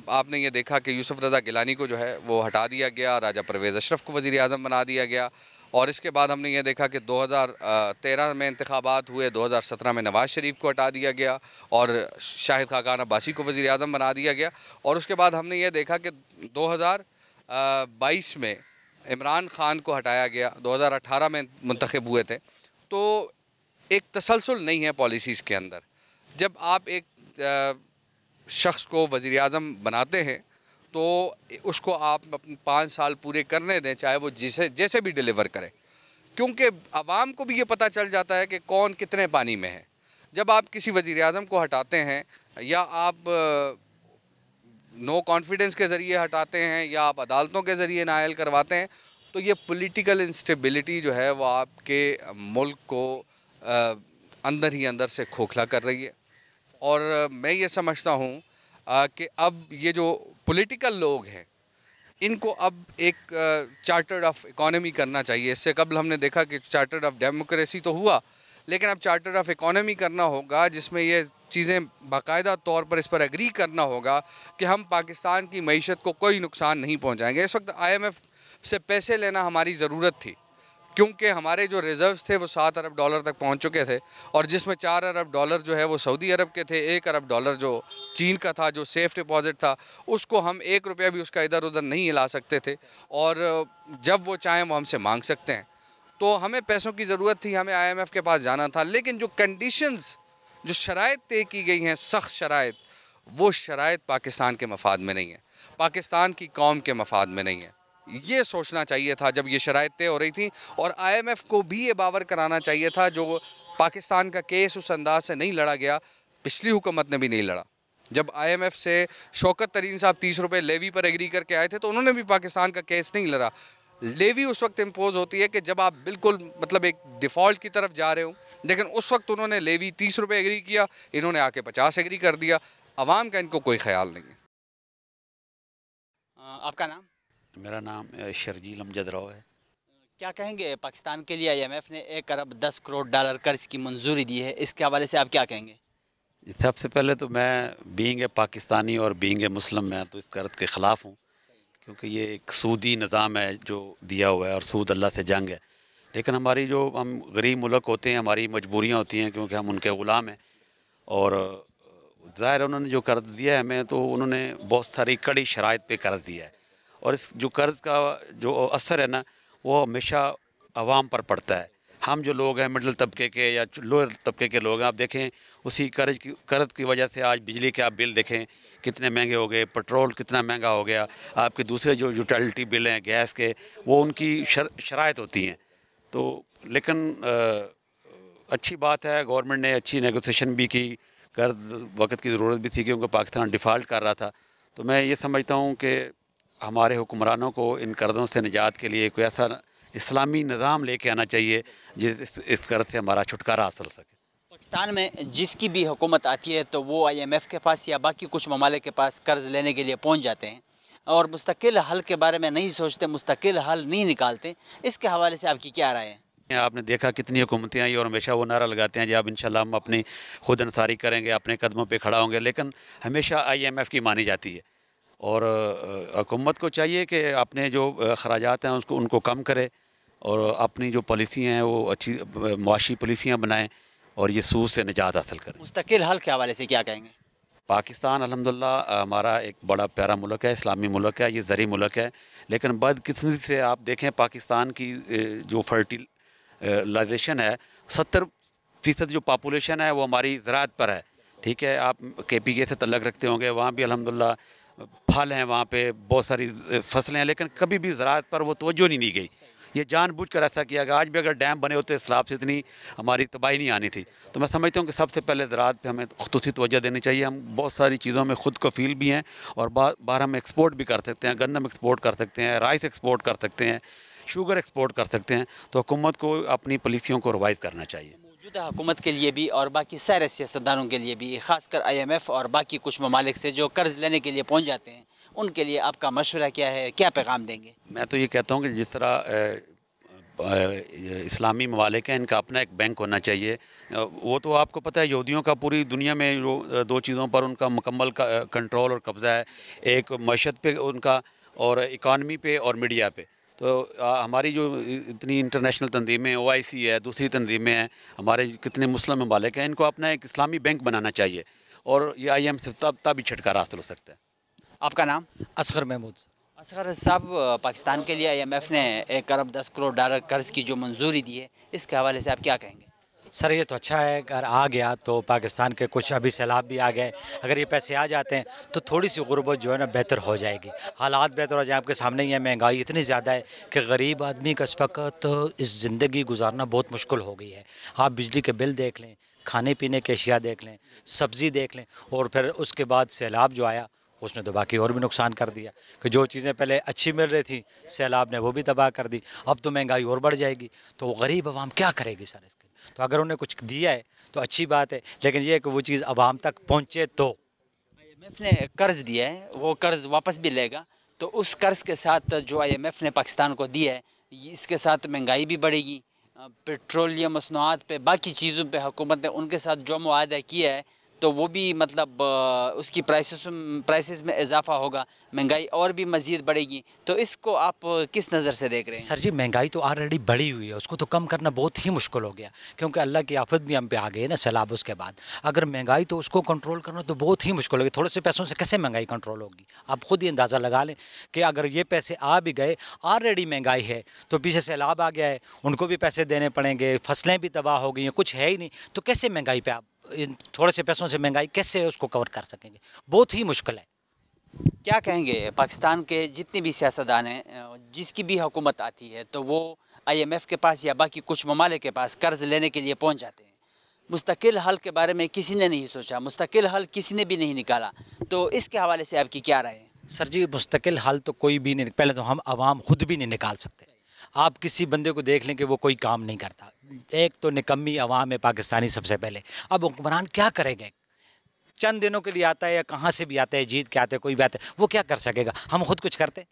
आपने ये देखा कि यूसुफ रज़ा गिलानी को जो है वो हटा दिया गया, राजा परवेज़ अशरफ को वज़ीर आज़म बना दिया गया, और इसके बाद हमने ये देखा कि 2013 में इंतखाबात हुए, 2017 में नवाज़ शरीफ को हटा दिया गया और शाहिद खाकान अब्बासी को वज़ीर आज़म बना दिया गया, और उसके बाद हमने ये देखा कि 2022 में इमरान ख़ान को हटाया गया, 2018 में मुंतखब हुए थे। तो एक तसलसल नहीं है पॉलिसीज़ के अंदर। जब आप एक शख्स को वज़ीर आज़म बनाते हैं तो उसको आप 5 साल पूरे करने दें, चाहे वो जैसे भी डिलीवर करे, क्योंकि आवाम को भी ये पता चल जाता है कि कौन कितने पानी में है। जब आप किसी वज़ीर आज़म को हटाते हैं या आप नो कॉन्फिडेंस के ज़रिए हटाते हैं या आप अदालतों के ज़रिए नाअहल करवाते हैं, तो ये पॉलिटिकल इंस्टेबिलिटी जो है वो आपके मुल्क को अंदर ही अंदर से खोखला कर रही है। और मैं ये समझता हूँ कि अब ये जो पॉलिटिकल लोग हैं इनको अब एक चार्टर्ड ऑफ इकोनॉमी करना चाहिए। इससे कबल हमने देखा कि चार्टर्ड ऑफ डेमोक्रेसी तो हुआ, लेकिन अब चार्टर्ड ऑफ इकोनॉमी करना होगा जिसमें ये चीज़ें बाकायदा तौर पर इस पर एग्री करना होगा कि हम पाकिस्तान की मईशत को कोई नुकसान नहीं पहुंचाएंगे। इस वक्त IMF से पैसे लेना हमारी ज़रूरत थी, क्योंकि हमारे जो रिज़र्व्स थे वो 7 अरब डॉलर तक पहुंच चुके थे, और जिसमें 4 अरब डॉलर जो है वो सऊदी अरब के थे, 1 अरब डॉलर जो चीन का था, जो सेफ़ डिपॉज़िट था, उसको हम 1 रुपया भी उसका इधर उधर नहीं हिला सकते थे, और जब वो चाहें वो हमसे मांग सकते हैं। तो हमें पैसों की ज़रूरत थी, हमें IMF के पास जाना था, लेकिन जो कंडीशंस, जो शराइत तय की गई हैं, सख्त शराइत, वो शराइत पाकिस्तान के मफाद में नहीं है, पाकिस्तान की कौम के मफाद में नहीं है। ये सोचना चाहिए था जब ये शराइत तय हो रही थी, और IMF को भी ये बावर कराना चाहिए था, जो पाकिस्तान का केस उस अंदाज से नहीं लड़ा गया, पिछली हुकूमत ने भी नहीं लड़ा। जब IMF से शौकत तरीन साहब 30 रुपये लेवी पर एग्री करके आए थे, तो उन्होंने भी पाकिस्तान का केस नहीं लड़ा। लेवी उस वक्त इम्पोज होती है कि जब आप बिल्कुल मतलब एक डिफ़ॉल्ट की तरफ जा रहे हो, लेकिन उस वक्त उन्होंने लेवी 30 रुपये एग्री किया, इन्होंने आके 50 एग्री कर दिया। अवाम का इनको कोई ख्याल नहीं है। आपका नाम? मेरा नाम शर्जील अमजद राव है। क्या कहेंगे, पाकिस्तान के लिए IMF ने 1 अरब 10 करोड़ डॉलर कर्ज की मंजूरी दी है, इसके हवाले से आप क्या कहेंगे? सबसे पहले तो मैं बीइंग ए पाकिस्तानी और बीइंग ए मुस्लिम, मैं तो इस कर्ज के ख़िलाफ़ हूँ, क्योंकि ये एक सूदी निज़ाम है जो दिया हुआ है, और सूद अल्लाह से जंग है। लेकिन हमारी जो हम गरीब मुल्क होते हैं, हमारी मजबूरियाँ होती हैं, क्योंकि हम उनके ग़ुलाम हैं, और ज़ाहिर है उन्होंने जो कर्ज़ दिया है हमें, तो उन्होंने बहुत सारी कड़ी शराइत पे कर्ज़ दिया है, और इस जो कर्ज़ का जो असर है ना, वो हमेशा आवाम पर पड़ता है। हम जो लोग हैं मिडिल तबके के या लोअर तबके के लोग हैं, आप देखें उसी कर्ज़ की वजह से आज बिजली के आप बिल देखें कितने महंगे हो गए, पेट्रोल कितना महंगा हो गया, आपके दूसरे जो यूटिलिटी बिल हैं गैस के, वो उनकी शराइत होती हैं। तो लेकिन अच्छी बात है, गवर्नमेंट ने अच्छी नेगोशिएशन भी की, कर्ज़ वक्त की ज़रूरत भी थी क्योंकि पाकिस्तान डिफ़ॉल्ट कर रहा था। तो मैं ये समझता हूँ कि हमारे हुक्मरानों को इन कर्ज़ों से निजात के लिए कोई ऐसा इस्लामी निज़ाम लेके आना चाहिए इस कर्ज़ से हमारा छुटकारा हासिल हो सके। पाकिस्तान में जिसकी भी हुकूमत आती है तो वो IMF के पास या बाकी कुछ ममालिक के पास कर्ज़ लेने के लिए पहुंच जाते हैं, और मुस्तकिल हल के बारे में नहीं सोचते, मुस्तकिल हल नहीं निकालते। इसके हवाले से आपकी क्या राय है? आपने देखा कितनी हुकूमतें आई और हमेशा वो नारा लगाते हैं जी अब इंशाल्लाह हम अपनी खुद अंसारी करेंगे, अपने कदमों पे खड़ा होंगे, लेकिन हमेशा IMF की मानी जाती है। और हुकूमत को चाहिए कि अपने जो खराजात हैं उनको कम करे, और अपनी जो पॉलिसी हैं वो अच्छी मुआशी पॉलिसियाँ बनाएं, और ये सूद से निजात हासिल करें। मुस्तकिल हल के हवाले से क्या कहेंगे? पाकिस्तान अल्हम्दुलिल्लाह हमारा एक बड़ा प्यारा मुल्क है, इस्लामी मुल्क है, ये ज़री मुल्क है, लेकिन बदकिस्मती से आप देखें पाकिस्तान की जो फर्टिलाइजेशन है, 70% जो पॉपुलेशन है वो हमारी ज़राअत पर है। ठीक है, आप KPK से तल्लुक़ रखते होंगे, वहाँ भी अल्हम्दुलिल्लाह फल हैं, वहाँ पे बहुत सारी फसलें हैं, लेकिन कभी भी ज़राअत पर वो तवज्जो नहीं दी गई। ये जानबूझकर ऐसा किया गया। आज भी अगर डैम बने होते सैलाब से इतनी हमारी तबाही नहीं आनी थी। तो मैं समझता हूँ कि सबसे पहले ज़राअत पे हमें ख़ुसूसी तवज्जो देनी चाहिए। हम बहुत सारी चीज़ों में ख़ुद कफ़ील भी हैं, और बाहर हम एक्सपोर्ट भी कर सकते हैं, गंदम एक्सपोर्ट कर सकते हैं, राइस एक्सपोर्ट कर सकते हैं, शुगर एक्सपोर्ट कर सकते हैं। तो हुकूमत को अपनी पॉलिसियों को रिवाइज़ करना चाहिए। मौजूदा हुकूमत के लिए भी और बाकी सारे सियासतदानों के लिए भी, ख़ासकर IMF और बाकी कुछ ममालिक से जो कर्ज़ लेने के लिए पहुँच जाते हैं, उनके लिए आपका मशवरा क्या है, क्या पैगाम देंगे? मैं तो ये कहता हूँ कि जिस तरह इस्लामी ममालिक हैं, इनका अपना एक बैंक होना चाहिए। वो तो आपको पता है यहूदियों का पूरी दुनिया में जो 2 चीज़ों पर उनका मुकम्मल कंट्रोल और कब्ज़ा है, एक मईशत पे उनका, और इकानमी पे और मीडिया पे। तो हमारी जो इतनी इंटरनेशनल तंजीमें OIC है, दूसरी तंजीमें हैं, हमारे कितने मुस्लिम ममालिक हैं, इनको अपना एक इस्लामी बैंक बनाना चाहिए, और ये IMF से तब ही छुटकारा हासिल हो सकता है। आपका नाम? असगर महमूद। असगर साहब, पाकिस्तान के लिए IMF ने 1 अरब 10 करोड़ डॉलर कर्ज़ की जो मंजूरी दी है, इसके हवाले से आप क्या कहेंगे? सर ये तो अच्छा है, अगर आ गया तो पाकिस्तान के कुछ अभी सैलाब भी आ गए, अगर ये पैसे आ जाते हैं तो थोड़ी सी गुर्बत जो है ना बेहतर हो जाएगी, हालात बेहतर हो जाए। आपके सामने ही है, महंगाई इतनी ज़्यादा है कि गरीब आदमी का इस वक्त इस ज़िंदगी गुजारना बहुत मुश्किल हो गई है। आप बिजली के बिल देख लें, खाने पीने की अशिया देख लें, सब्ज़ी देख लें, और फिर उसके बाद सैलाब जो आया उसने तो बाकी और भी नुकसान कर दिया कि जो चीज़ें पहले अच्छी मिल रही थी सैलाब ने वो भी तबाह कर दी। अब तो महंगाई और बढ़ जाएगी, तो गरीब आवाम क्या करेगी सर इसके? तो अगर उन्हें कुछ दिया है तो अच्छी बात है, लेकिन ये कि वो चीज़ आवाम तक पहुँचे। तो IMF ने कर्ज़ दिया है, वो कर्ज़ वापस भी लेगा, तो उस कर्ज़ के साथ जो IMF ने पाकिस्तान को दिया है, इसके साथ महंगाई भी बढ़ेगी, पेट्रोलियम मसनूआत पे, बाकी चीज़ों पे हुकूमत ने उनके साथ जो मुआहदा किया है, तो वो भी मतलब उसकी प्राइसेस में इजाफा होगा, महंगाई और भी मज़ीद बढ़ेगी। तो इसको आप किस नज़र से देख रहे हैं? सर जी, महंगाई तो ऑलरेडी बढ़ी हुई है, उसको तो कम करना बहुत ही मुश्किल हो गया, क्योंकि अल्लाह की आफत भी हम पे आ गई है ना सैलाब। उसके बाद अगर महंगाई, तो उसको कंट्रोल करना तो बहुत ही मुश्किल होगी। थोड़े से पैसों से कैसे महंगाई कंट्रोल होगी? आप खुद ही अंदाज़ा लगा लें कि अगर ये पैसे आ भी गए, ऑलरेडी महंगाई है, तो पीछे सैलाब आ गया है, उनको भी पैसे देने पड़ेंगे, फसलें भी तबाह हो गई हैं, कुछ है ही नहीं, तो कैसे महंगाई पे आप इन थोड़े से पैसों से महंगाई कैसे उसको कवर कर सकेंगे? बहुत ही मुश्किल है। क्या कहेंगे पाकिस्तान के जितने भी सियासतदान हैं, जिसकी भी हुकूमत आती है तो वो IMF के पास या बाकी कुछ ममालिक के पास कर्ज लेने के लिए पहुंच जाते हैं। मुस्तकिल हल के बारे में किसी ने नहीं सोचा, मुस्तकिल हल किसी ने भी नहीं निकाला। तो इसके हवाले से आपकी क्या राय है? सर जी, मुस्तकिल हल तो कोई भी नहीं, पहले तो हम आवाम खुद भी नहीं निकाल सकते। आप किसी बंदे को देख लें कि वो कोई काम नहीं करता। एक तो निकम्मी आवाम है पाकिस्तानी सबसे पहले। अब हुक्मरान क्या करेंगे? चंद दिनों के लिए आता है या कहाँ से भी आता है, जीत के आते हैं, कोई भी आता है, वो क्या कर सकेगा? हम खुद कुछ करते?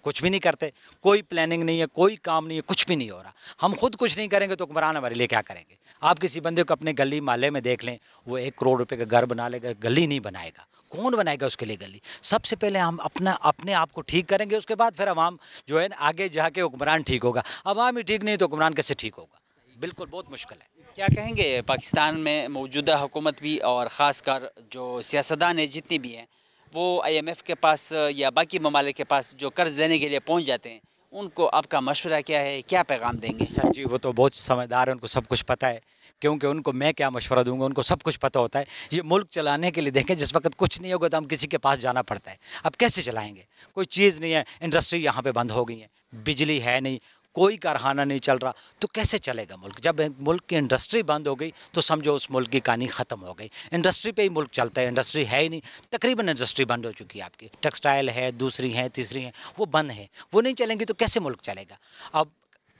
कुछ भी नहीं करते। कोई प्लानिंग नहीं है, कोई काम नहीं है, कुछ भी नहीं हो रहा। हम खुद कुछ नहीं करेंगे तो हुक्मरान हमारे लिए क्या करेंगे? आप किसी बंदे को अपने गली मोहल्ले में देख लें, वो 1 करोड़ रुपए का घर बना लेगा, गली नहीं बनाएगा। कौन बनाएगा उसके लिए गली? सबसे पहले हम अपने आप को ठीक करेंगे, उसके बाद फिर अवाम जो है ना आगे जाके हुक्मरान ठीक होगा। अवाम ही ठीक नहीं तो हुक्मरान कैसे ठीक होगा? बिल्कुल बहुत मुश्किल है। क्या कहेंगे पाकिस्तान में मौजूदा हुकूमत भी और ख़ासकर जो सियासतदान है जितनी भी हैं, वो IMF के पास या बाकी ममालिक के पास जो कर्ज लेने के लिए पहुंच जाते हैं, उनको आपका मशवरा क्या है, क्या पैगाम देंगे? सर जी, वो तो बहुत समझदार है, उनको सब कुछ पता है। क्योंकि उनको मैं क्या मशवरा दूंगा, उनको सब कुछ पता होता है। ये मुल्क चलाने के लिए देखें, जिस वक्त कुछ नहीं होगा तो हम किसी के पास जाना पड़ता है। अब कैसे चलाएंगे? कोई चीज़ नहीं है, इंडस्ट्री यहाँ पे बंद हो गई है, बिजली है नहीं, कोई कारखाना नहीं चल रहा, तो कैसे चलेगा मुल्क? जब मुल्क की इंडस्ट्री बंद हो गई तो समझो उस मुल्क की कहानी ख़त्म हो गई। इंडस्ट्री पे ही मुल्क चलता है, इंडस्ट्री है ही नहीं। तकरीबन इंडस्ट्री बंद हो चुकी है आपकी। टेक्सटाइल है, दूसरी हैं, तीसरी हैं, वो बंद है। वो नहीं चलेंगी तो कैसे मुल्क चलेगा? अब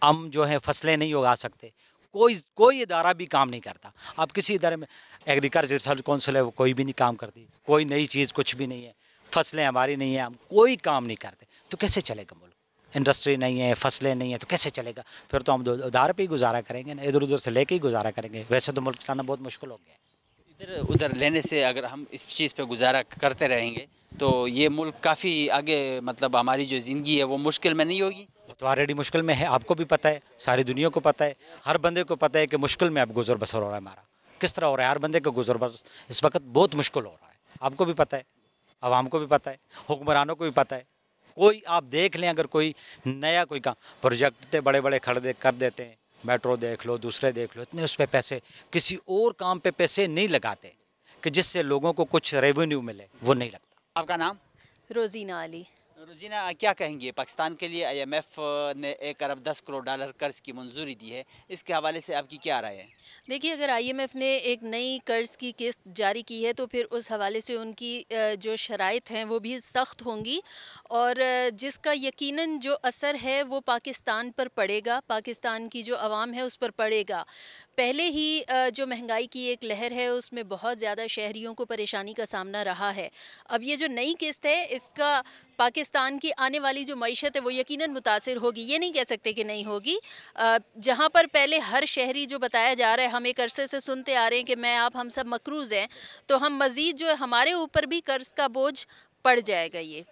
हम जो है फसलें नहीं उगा सकते, कोई इदारा भी काम नहीं करता। आप किसी इदारे में, एग्रीकल्चर काउंसिल है, वो कोई भी नहीं काम करती, कोई नई चीज़ कुछ भी नहीं है, फसलें हमारी नहीं है, हम कोई काम नहीं करते, तो कैसे चलेगा मुल्क? इंडस्ट्री नहीं है, फसलें नहीं है, तो कैसे चलेगा? फिर तो हम उधार पे ही गुजारा करेंगे ना, इधर उधर से लेके ही गुजारा करेंगे। वैसे तो मुल्क चलाना बहुत मुश्किल हो गया है। इधर उधर लेने से अगर हम इस चीज़ पे गुजारा करते रहेंगे तो ये मुल्क काफ़ी आगे, मतलब हमारी जो ज़िंदगी है वो मुश्किल में नहीं होगी? वो तो ऑलरेडी मुश्किल में है, आपको भी पता है, सारी दुनिया को पता है, हर बंदे को पता है कि मुश्किल में अब गुजर बसर हो रहा है हमारा। किस तरह हो रहा है? हर बंदे का गुजर बसर इस वक्त बहुत मुश्किल हो रहा है। आपको भी पता है, आवाम को भी पता है, हुक्मरानों को भी पता है। कोई आप देख लें, अगर कोई नया कोई काम प्रोजेक्ट इतने बड़े बड़े खड़े कर देते हैं, मेट्रो देख लो, दूसरे देख लो, इतने उस पर पैसे, किसी और काम पे पैसे नहीं लगाते कि जिससे लोगों को कुछ रेवेन्यू मिले, वो नहीं लगता। आपका नाम? रोजीना अली। रोजीना, क्या कहेंगे? पाकिस्तान के लिए IMF ने 1 अरब 10 करोड़ डॉलर कर्ज की मंजूरी दी है, इसके हवाले से आपकी क्या राय है? देखिए, अगर IMF ने एक नई कर्ज़ की किस्त जारी की है तो फिर उस हवाले से उनकी जो शराइत हैं वो भी सख्त होंगी, और जिसका यकीनन जो असर है वो पाकिस्तान पर पड़ेगा, पाकिस्तान की जो आवाम है उस पर पड़ेगा। पहले ही जो महंगाई की एक लहर है उसमें बहुत ज़्यादा शहरियों को परेशानी का सामना रहा है। अब ये जो नई किस्त है, इसका पाकिस्तान की आने वाली जो मईशत है वो यकीनन मुतासिर होगी, ये नहीं कह सकते कि नहीं होगी। जहाँ पर पहले हर शहरी जो बताया जा रहा है, हम एक अरसे से सुनते आ रहे हैं कि मैं आप हम सब मकरूज़ हैं, तो हम मज़ीद जो है हमारे ऊपर भी कर्ज़ का बोझ पड़ जाएगा। ये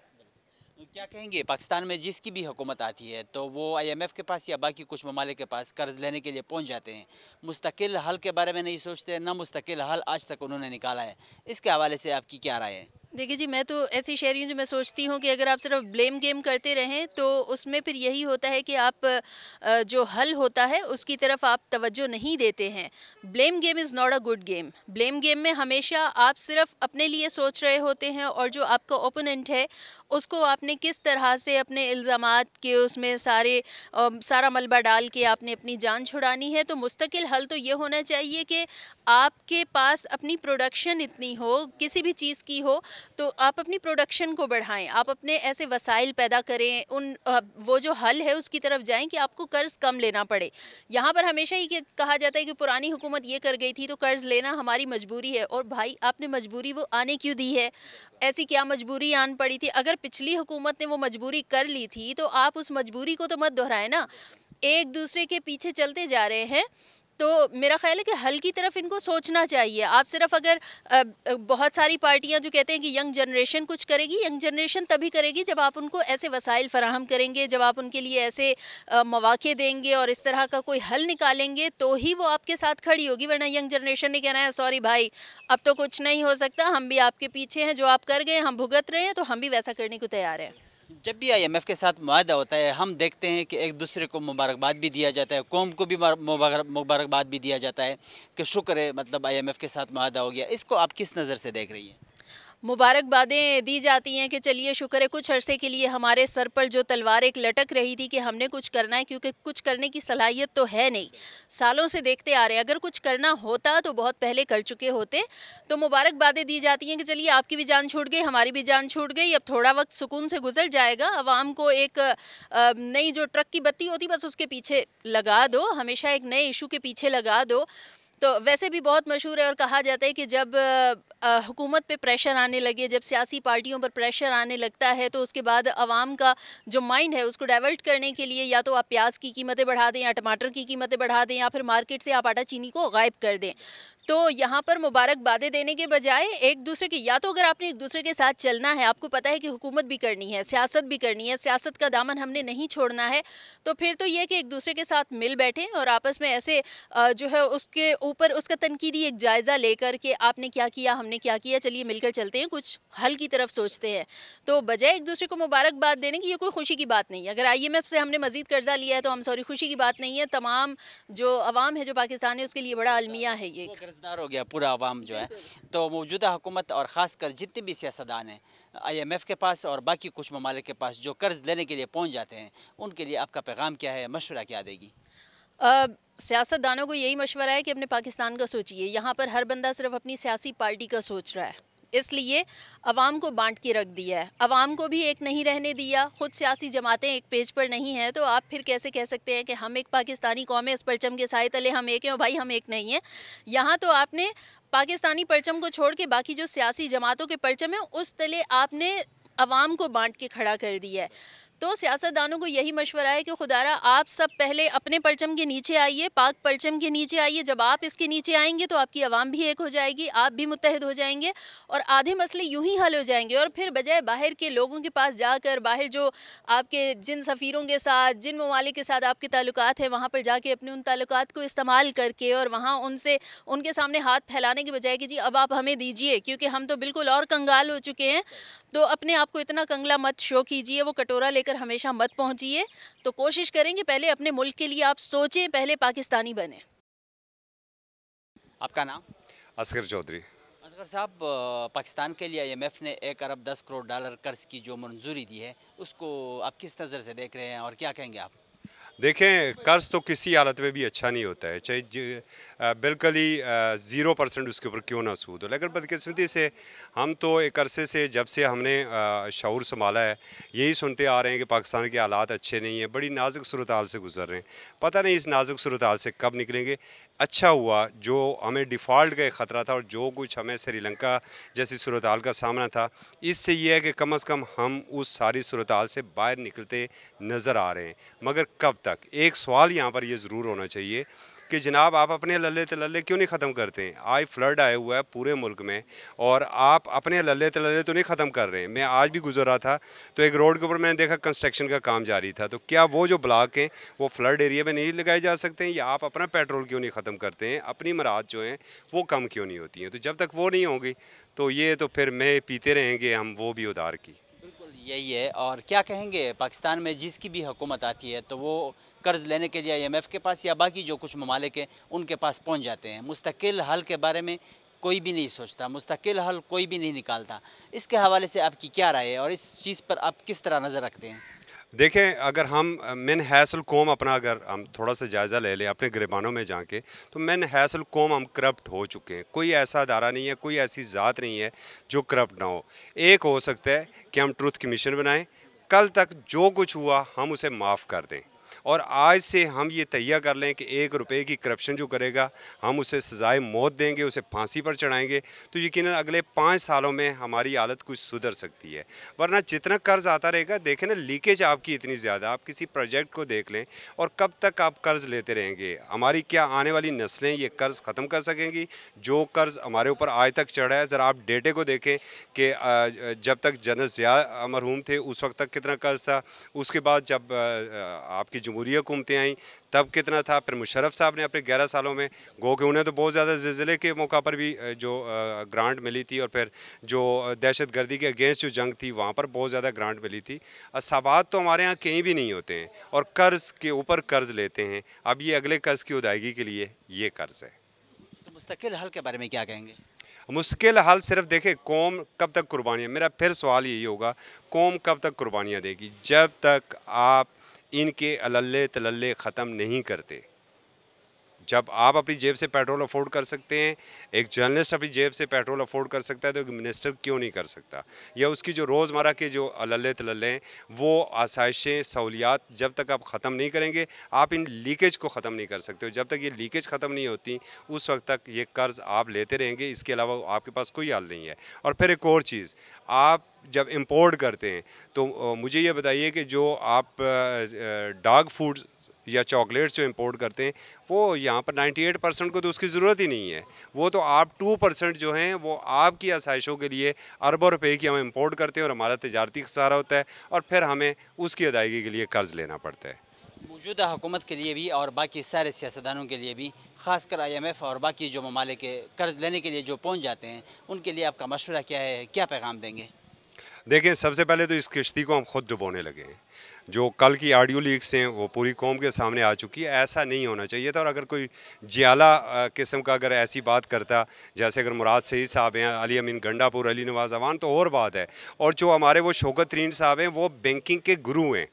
क्या कहेंगे? पाकिस्तान में जिसकी भी हुकूमत आती है तो वो IMF के पास या बाकी कुछ ममालिक के पास कर्ज लेने के लिए पहुंच जाते हैं, मुस्तकिल हल के बारे में नहीं सोचते, ना मुस्तकिल हल आज तक उन्होंने निकाला है। इसके हवाले से आपकी क्या राय है? देखिए जी, मैं तो ऐसी शहरी हूँ जो मैं सोचती हूँ कि अगर आप सिर्फ ब्लेम गेम करते रहें तो उसमें फिर यही होता है कि आप जो हल होता है उसकी तरफ आप तवज्जो नहीं देते हैं। Blame game is not a good game. Blame game में हमेशा आप सिर्फ अपने लिए सोच रहे होते हैं, और जो आपका ओपोनेंट है उसको आपने किस तरह से अपने इल्ज़ामात के उसमें सारा मलबा डाल के आपने अपनी जान छुड़ानी है। तो मुस्तकिल हल तो ये होना चाहिए कि आपके पास अपनी प्रोडक्शन इतनी हो, किसी भी चीज़ की हो, तो आप अपनी प्रोडक्शन को बढ़ाएं, आप अपने ऐसे वसाइल पैदा करें, वो जो हल है उसकी तरफ जाएं कि आपको कर्ज़ कम लेना पड़े। यहाँ पर हमेशा ही कहा जाता है कि पुरानी हुकूमत ये कर गई थी तो कर्ज़ लेना हमारी मजबूरी है, और भाई आपने मजबूरी वो आने क्यों दी है? ऐसी क्या मजबूरी आन पड़ी थी? अगर पिछली हुकूमत ने वो मजबूरी कर ली थी तो आप उस मजबूरी को तो मत दोहराएं ना। एक दूसरे के पीछे चलते जा रहे हैं तो मेरा ख्याल है कि हल की तरफ इनको सोचना चाहिए। आप सिर्फ अगर बहुत सारी पार्टियां जो कहते हैं कि यंग जनरेशन कुछ करेगी, यंग जनरेशन तभी करेगी जब आप उनको ऐसे वसाइल फराहम करेंगे, जब आप उनके लिए ऐसे मौके देंगे और इस तरह का कोई हल निकालेंगे, तो ही वो आपके साथ खड़ी होगी। वरना यंग जनरेशन ने कहना है सॉरी भाई अब तो कुछ नहीं हो सकता, हम भी आपके पीछे हैं, जो आप कर गए हम भुगत रहे हैं, तो हम भी वैसा करने को तैयार हैं। जब भी IMF के साथ मुआहदा होता है हम देखते हैं कि एक दूसरे को मुबारकबाद भी दिया जाता है, कौम को भी मुबारकबाद भी दिया जाता है कि शुक्र है मतलब IMF के साथ मुआहदा हो गया। इसको आप किस नज़र से देख रही हैं? मुबारकबादें दी जाती हैं कि चलिए शुक्र है कुछ अरसे के लिए हमारे सर पर जो तलवार एक लटक रही थी कि हमने कुछ करना है, क्योंकि कुछ करने की सलाहियत तो है नहीं, सालों से देखते आ रहे हैं। अगर कुछ करना होता तो बहुत पहले कर चुके होते। तो मुबारकबादें दी जाती हैं कि चलिए आपकी भी जान छूट गई, हमारी भी जान छूट गई, अब थोड़ा वक्त सुकून से गुजर जाएगा। अवाम को एक नई जो ट्रक की बत्ती होती बस उसके पीछे लगा दो, हमेशा एक नए इशू के पीछे लगा दो। तो वैसे भी बहुत मशहूर है और कहा जाता है कि जब हुकूमत पे प्रेशर आने लगे, जब सियासी पार्टियों पर प्रेशर आने लगता है, तो उसके बाद आवाम का जो माइंड है उसको डाइवर्ट करने के लिए या तो आप प्याज की कीमतें बढ़ा दें या टमाटर की कीमतें बढ़ा दें या फिर मार्केट से आप आटा चीनी को गायब कर दें। तो यहाँ पर मुबारकबादें देने के बजाय एक दूसरे के, या तो अगर आपने एक दूसरे के साथ चलना है, आपको पता है कि हुकूमत भी करनी है, सियासत भी करनी है, सियासत का दामन हमने नहीं छोड़ना है, तो फिर तो ये कि एक दूसरे के साथ मिल बैठें और आपस में ऐसे जो है उसके ऊपर उसका तनकीदी एक जायज़ा लेकर के आपने क्या किया, हमने क्या किया, चलिए मिलकर चलते हैं, कुछ हल की तरफ सोचते हैं। तो बजाय एक दूसरे को मुबारकबाद देने की, ये कोई खुशी की बात नहीं है। अगर IMF से हमने मज़ीद कर्जा लिया है तो हम सॉरी खुशी की बात नहीं है। तमाम जो अवाम है जो पाकिस्तान है उसके लिए बड़ा अलमिया है ये। कर्जदार हो गया पूरा अवाम जो है। तो मौजूदा हुकूमत और ख़ासकर जितने भी सियासतदान हैं IMF के पास और बाकी कुछ ममालिक के पास जो कर्ज लेने के लिए पहुँच जाते हैं, उनके लिए आपका पैगाम क्या है, मशवरा क्या देगी? सियासतदानों को यही मशवरा है कि अपने पाकिस्तान का सोचिए। यहाँ पर हर बंदा सिर्फ अपनी सियासी पार्टी का सोच रहा है, इसलिए अवाम को बांट के रख दिया है, अवाम को भी एक नहीं रहने दिया। ख़ुद सियासी जमातें एक पेज पर नहीं हैं, तो आप फिर कैसे कह सकते हैं कि हम एक पाकिस्तानी कौम है, इस परचम के साए तले हम एक हैं? और भाई हम एक नहीं हैं। यहाँ तो आपने पाकिस्तानी परचम को छोड़ के बाकी जो सियासी जमातों के परचम है उस तले आपने अवाम को बांट के खड़ा कर दिया है। तो सियासतदानों को यही मशवरा है कि खुदारा आप सब पहले अपने परचम के नीचे आइए, पाक परचम के नीचे आइए। जब आप इसके नीचे आएंगे तो आपकी आवाम भी एक हो जाएगी, आप भी मुत्तहिद हो जाएंगे और आधे मसले यूं ही हल हो जाएंगे। और फिर बजाय बाहर के लोगों के पास जाकर, बाहर जो आपके जिन सफ़ीरों के साथ, जिन ममालिक के साथ आपके ताल्लुकात हैं, वहाँ पर जाके अपने उन ताल्लुकात को इस्तेमाल करके और वहाँ उनसे उनके सामने हाथ फैलाने के बजाय कि जी अब आप हमें दीजिए क्योंकि हम तो बिल्कुल और कंगाल हो चुके हैं, तो अपने आप को इतना कंगला मत शो कीजिए, वो कटोरा लेकर हमेशा मत पहुंचिए। तो कोशिश करेंगे पहले अपने मुल्क के लिए आप सोचें, पहले पाकिस्तानी बने। आपका नाम? असगर चौधरी। असगर साहब, पाकिस्तान के लिए IMF ने 1 अरब 10 करोड़ डॉलर कर्ज की जो मंजूरी दी है उसको आप किस नज़र से देख रहे हैं और क्या कहेंगे आप? देखें, कर्ज तो किसी हालत में भी अच्छा नहीं होता है, चाहे बिल्कुल ही 0% उसके ऊपर क्यों ना सूद हो। लेकिन बदकिस्मती से हम तो एक अरसे से, जब से हमने शऊर संभाला है, यही सुनते आ रहे हैं कि पाकिस्तान के हालात अच्छे नहीं हैं, बड़ी नाजुक सूरत हाल से गुजर रहे हैं। पता नहीं इस नाजुक सूरत हाल से कब निकलेंगे। अच्छा हुआ जो हमें डिफ़ॉल्ट का ख़तरा था और जो कुछ हमें श्रीलंका जैसी सूरत हाल का सामना था, इससे ये है कि कम से कम हम उस सारी सूरत हाल से बाहर निकलते नज़र आ रहे हैं। मगर कब तक? एक सवाल यहाँ पर ये ज़रूर होना चाहिए कि जनाब आप अपने लल्ले तलल्ले क्यों नहीं ख़त्म करते हैं? आज फ्लड आया हुआ है पूरे मुल्क में और आप अपने लल्ले तलल्ले तो नहीं ख़त्म कर रहे हैं। मैं आज भी गुजर रहा था तो एक रोड के ऊपर मैंने देखा कंस्ट्रक्शन का काम जारी था। तो क्या वो जो ब्लॉक हैं वो फ्लड एरिया में नहीं लगाए जा सकते हैं? या आप अपना पेट्रोल क्यों नहीं ख़त्म करते हैं? अपनी मराद जो हैं वो कम क्यों नहीं होती हैं? तो जब तक वो नहीं होंगी तो ये तो फिर मैं पीते रहेंगे हम, वो भी उधार की। यही है। और क्या कहेंगे, पाकिस्तान में जिसकी भी हुकूमत आती है तो वो कर्ज़ लेने के लिए IMF के पास या बाकी जो कुछ ममालिक हैं उनके पास पहुंच जाते हैं। मुस्तकिल हल के बारे में कोई भी नहीं सोचता, मुस्तकिल हल कोई भी नहीं निकालता। इसके हवाले से आपकी क्या राय है और इस चीज़ पर आप किस तरह नज़र रखते हैं? देखें, अगर हम मिन हैसल कौम अपना अगर हम थोड़ा सा जायज़ा ले लें अपने गिरबानों में जाके, तो मिन हैसल कौम हम करप्ट हो चुके हैं। कोई ऐसा अदारा नहीं है, कोई ऐसी ज़ात नहीं है जो करप्ट ना हो। एक हो सकता है कि हम ट्रूथ कमीशन बनाएं, कल तक जो कुछ हुआ हम उसे माफ़ कर दें। और आज से हम ये तैयार कर लें कि 1 रुपये की करप्शन जो करेगा हम उसे सजाए मौत देंगे, उसे फांसी पर चढ़ाएंगे, तो यकीनन अगले 5 सालों में हमारी हालत कुछ सुधर सकती है। वरना जितना कर्ज़ आता रहेगा, देखें ना लीकेज आपकी इतनी ज़्यादा, आप किसी प्रोजेक्ट को देख लें और कब तक आप कर्ज़ लेते रहेंगे। हमारी क्या आने वाली नस्लें ये कर्ज़ ख़त्म कर सकेंगी? जो कर्ज़ हमारे ऊपर आज तक चढ़ा है, ज़रा आप डेटे को देखें कि जब तक जनरल ज़िया मरहूम थे उस वक्त तक कितना कर्ज़ था, उसके बाद जब आपकी जमहूरी हुकूमतें आई तब कितना था, फिर मुशर्रफ साहब ने अपने 11 सालों में गो कि उन्हें तो बहुत ज़्यादा ज़िलज़ले के मौका पर भी जो ग्रांट मिली थी, और फिर जो दहशत गर्दी के अगेंस्ट जो जंग थी वहाँ पर बहुत ज़्यादा ग्रांट मिली थी। असाबात तो हमारे यहाँ कहीं भी नहीं होते हैं और कर्ज़ के ऊपर कर्ज़ लेते हैं। अब ये अगले कर्ज़ की अदायगी के लिए ये कर्ज़ है। तो मुस्तकिल हल के बारे में क्या कहेंगे? मुश्किल हल सिर्फ देखें कौम कब तक कुर्बानियाँ, मेरा फिर सवाल यही होगा, कौम कब तक कुर्बानियाँ देगी? जब तक आप इनके अल्ले तलल्ले ख़त्म नहीं करते। जब आप अपनी जेब से पेट्रोल अफोर्ड कर सकते हैं, एक जर्नलिस्ट अपनी जेब से पेट्रोल अफोर्ड कर सकता है, तो एक मिनिस्टर क्यों नहीं कर सकता? या उसकी जो रोज़मर्रा के जो अल्ले तलल्ले हैं वो आसाइशें सहूलियात जब तक आप ख़त्म नहीं करेंगे, आप इन लीकेज को ख़त्म नहीं कर सकते हो। जब तक ये लीकेज ख़त्म नहीं होती उस वक्त तक ये कर्ज़ आप लेते रहेंगे, इसके अलावा आपके पास कोई हल नहीं है। और फिर एक और चीज़, आप जब इंपोर्ट करते हैं तो मुझे ये बताइए कि जो आप डॉग फूड या चॉकलेट्स जो इंपोर्ट करते हैं वो यहाँ पर 98% को तो उसकी ज़रूरत ही नहीं है। वो तो आप 2% जो हैं वो आपकी आसाइशों के लिए अरबों रुपए की हम इंपोर्ट करते हैं और हमारा तिजारती खसारा होता है और फिर हमें उसकी अदायगी के लिए कर्ज़ लेना पड़ता है। मौजूदा हुकूमत के लिए भी और बाकी सारे सियासतदानों के लिए भी, ख़ासकर IMF और बाकी जो ममालिक के कर्ज़ लेने के लिए जो पहुँच जाते हैं, उनके लिए आपका मशवरा क्या है, क्या पैगाम देंगे? देखें, सबसे पहले तो इस किश्ती को हम खुद डुबोने लगे हैं। जो कल की ऑडियो लीक्स हैं वो पूरी कौम के सामने आ चुकी है। ऐसा नहीं होना चाहिए था, और अगर कोई जियाला किस्म का अगर ऐसी बात करता, जैसे अगर मुराद सईद साहब हैं, अली अमीन गंडापुर, अली नवाज़ अवान, तो और बात है। और जो हमारे वो शौकत तरीन साहब हैं वो बैंकिंग के गुरु हैं,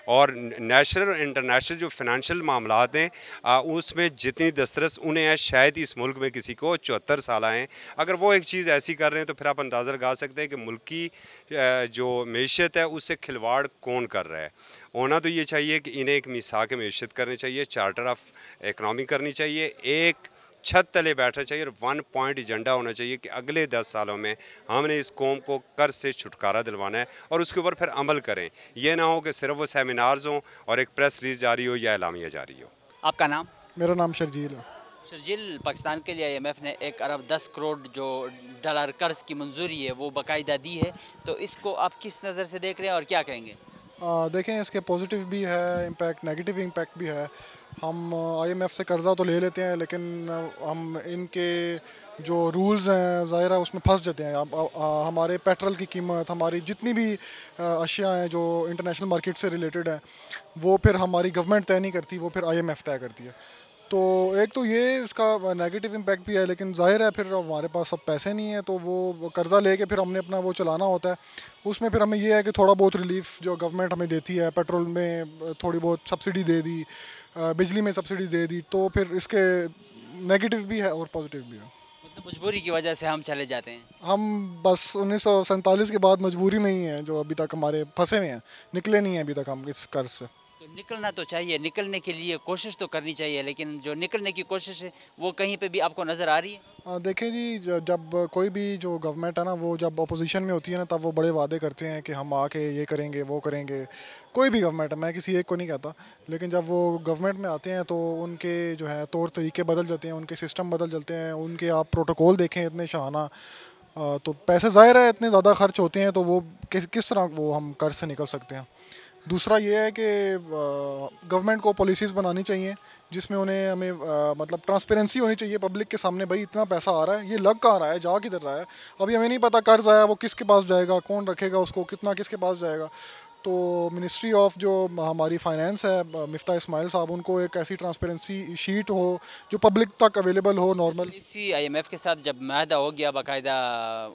और नेशनल और इंटरनेशनल जो फिनंशियल मामलात हैं उसमें जितनी दस्तरस उन्हें है शायद इस मुल्क में किसी को 74 साल हैं। अगर वो एक चीज़ ऐसी कर रहे हैं तो फिर आप अंदाज़ा लगा सकते हैं कि मुल्क की जो मईशत है उससे खिलवाड़ कौन कर रहा है। होना तो ये चाहिए कि इन्हें एक मिसाक मईशत करनी चाहिए, चार्टर ऑफ इकनॉमी करनी चाहिए, एक छत तले बैठना चाहिए और 1 पॉइंट एजेंडा होना चाहिए कि अगले 10 सालों में हमने इस कौम को कर्ज से छुटकारा दिलवाना है और उसके ऊपर फिर अमल करें। ये ना हो कि सिर्फ वो सेमिनार्स हों और एक प्रेस रिलीज जारी हो या एलामिया जारी हो। आपका नाम? मेरा नाम शर्जील है। शर्जील, पाकिस्तान के लिए IMF ने 1 अरब 10 करोड़ जो डॉलर कर्ज़ की मंजूरी है वो बाकायदा दी है, तो इसको आप किस नज़र से देख रहे हैं और क्या कहेंगे? देखें, इसके पॉजिटिव भी है इम्पैक्ट, नेगेटिव इम्पैक्ट भी है। हम IMF से कर्ज़ा तो ले लेते हैं, लेकिन हम इनके जो रूल्स हैं ज़ाहिर है उसमें फंस जाते हैं। अब हमारे पेट्रोल की कीमत, हमारी जितनी भी अशिया हैं जो इंटरनेशनल मार्केट से रिलेटेड हैं, वो फिर हमारी गवर्नमेंट तय नहीं करती, वो फिर IMF तय करती है। तो एक तो ये इसका नेगेटिव इम्पैक्ट भी है, लेकिन ज़ाहिर है फिर हमारे पास अब पैसे नहीं है, तो वो कर्ज़ा लेके फिर हमने अपना वो चलाना होता है। उसमें फिर हमें ये है कि थोड़ा बहुत रिलीफ जो गवर्नमेंट हमें देती है, पेट्रोल में थोड़ी बहुत सब्सिडी दे दी, बिजली में सब्सिडी दे दी, तो फिर इसके नेगेटिव भी है और पॉजिटिव भी है। मतलब मजबूरी की वजह से हम चले जाते हैं। हम बस 1947 के बाद मजबूरी में ही हैं जो अभी तक हमारे फंसे हुए हैं, निकले नहीं हैं अभी तक हम इस कर्ज से। तो निकलना तो चाहिए, निकलने के लिए कोशिश तो करनी चाहिए, लेकिन जो निकलने की कोशिश है वो कहीं पे भी आपको नज़र आ रही है? देखिए जी, जब कोई भी जो गवर्नमेंट है ना, वो जब अपोजिशन में होती है ना, तब वो बड़े वादे करते हैं कि हम आके ये करेंगे वो करेंगे। कोई भी गवर्नमेंट है, मैं किसी एक को नहीं कहता, लेकिन जब वो गवर्नमेंट में आते हैं तो उनके जो है तौर तरीके बदल जाते हैं, उनके सिस्टम बदल जाते हैं, उनके आप प्रोटोकॉल देखें इतने शाहाना, तो पैसे ज़ाहिर है इतने ज़्यादा खर्च होते हैं, तो वो किस तरह वो हम कर्ज से निकल सकते हैं। दूसरा ये है कि गवर्नमेंट को पॉलिसीज़ बनानी चाहिए जिसमें हमें मतलब ट्रांसपेरेंसी होनी चाहिए पब्लिक के सामने, भाई इतना पैसा आ रहा है, ये लग कहाँ रहा है, जा किधर रहा है। अभी हमें नहीं पता कर्ज आया वो किसके पास जाएगा, कौन रखेगा उसको, कितना किसके पास जाएगा। तो मिनिस्ट्री ऑफ जो हमारी फाइनेंस है, मिफ्ता इस्माइल साहब, उनको एक ऐसी ट्रांसपेरेंसी शीट हो जो पब्लिक तक अवेलेबल हो नॉर्मल। इसी IMF के साथ जब माहदा हो गया, बाकायदा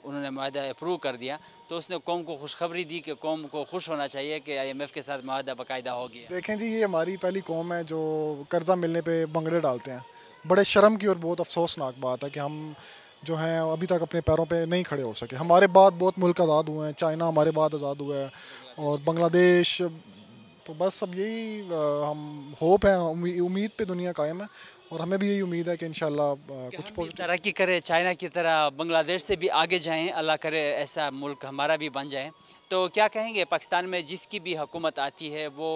उन्होंने माहदा अप्रूव कर दिया, तो उसने कौम को खुशखबरी दी कि कौम को खुश होना चाहिए कि IMF के साथ माहदा बाकायदा हो गया। देखें जी, ये हमारी पहली कौम है जो कर्जा मिलने पे बंगड़े डालते हैं। बड़े शर्म की और बहुत अफसोसनाक बात है कि हम जो हैं अभी तक अपने पैरों पे नहीं खड़े हो सके। हमारे बाद बहुत मुल्क आज़ाद हुए हैं, चाइना हमारे बाद आज़ाद हुआ है, और बांग्लादेश तो बस अब यही हम होप है, उम्मीद पे दुनिया कायम है और हमें भी यही उम्मीद है कि इंशाल्लाह कुछ पॉजिटिव तरक्की करे, चाइना की तरह बांग्लादेश से भी आगे जाएं, अल्लाह करे ऐसा मुल्क हमारा भी बन जाए। तो क्या कहेंगे, पाकिस्तान में जिसकी भी हुकूमत आती है वो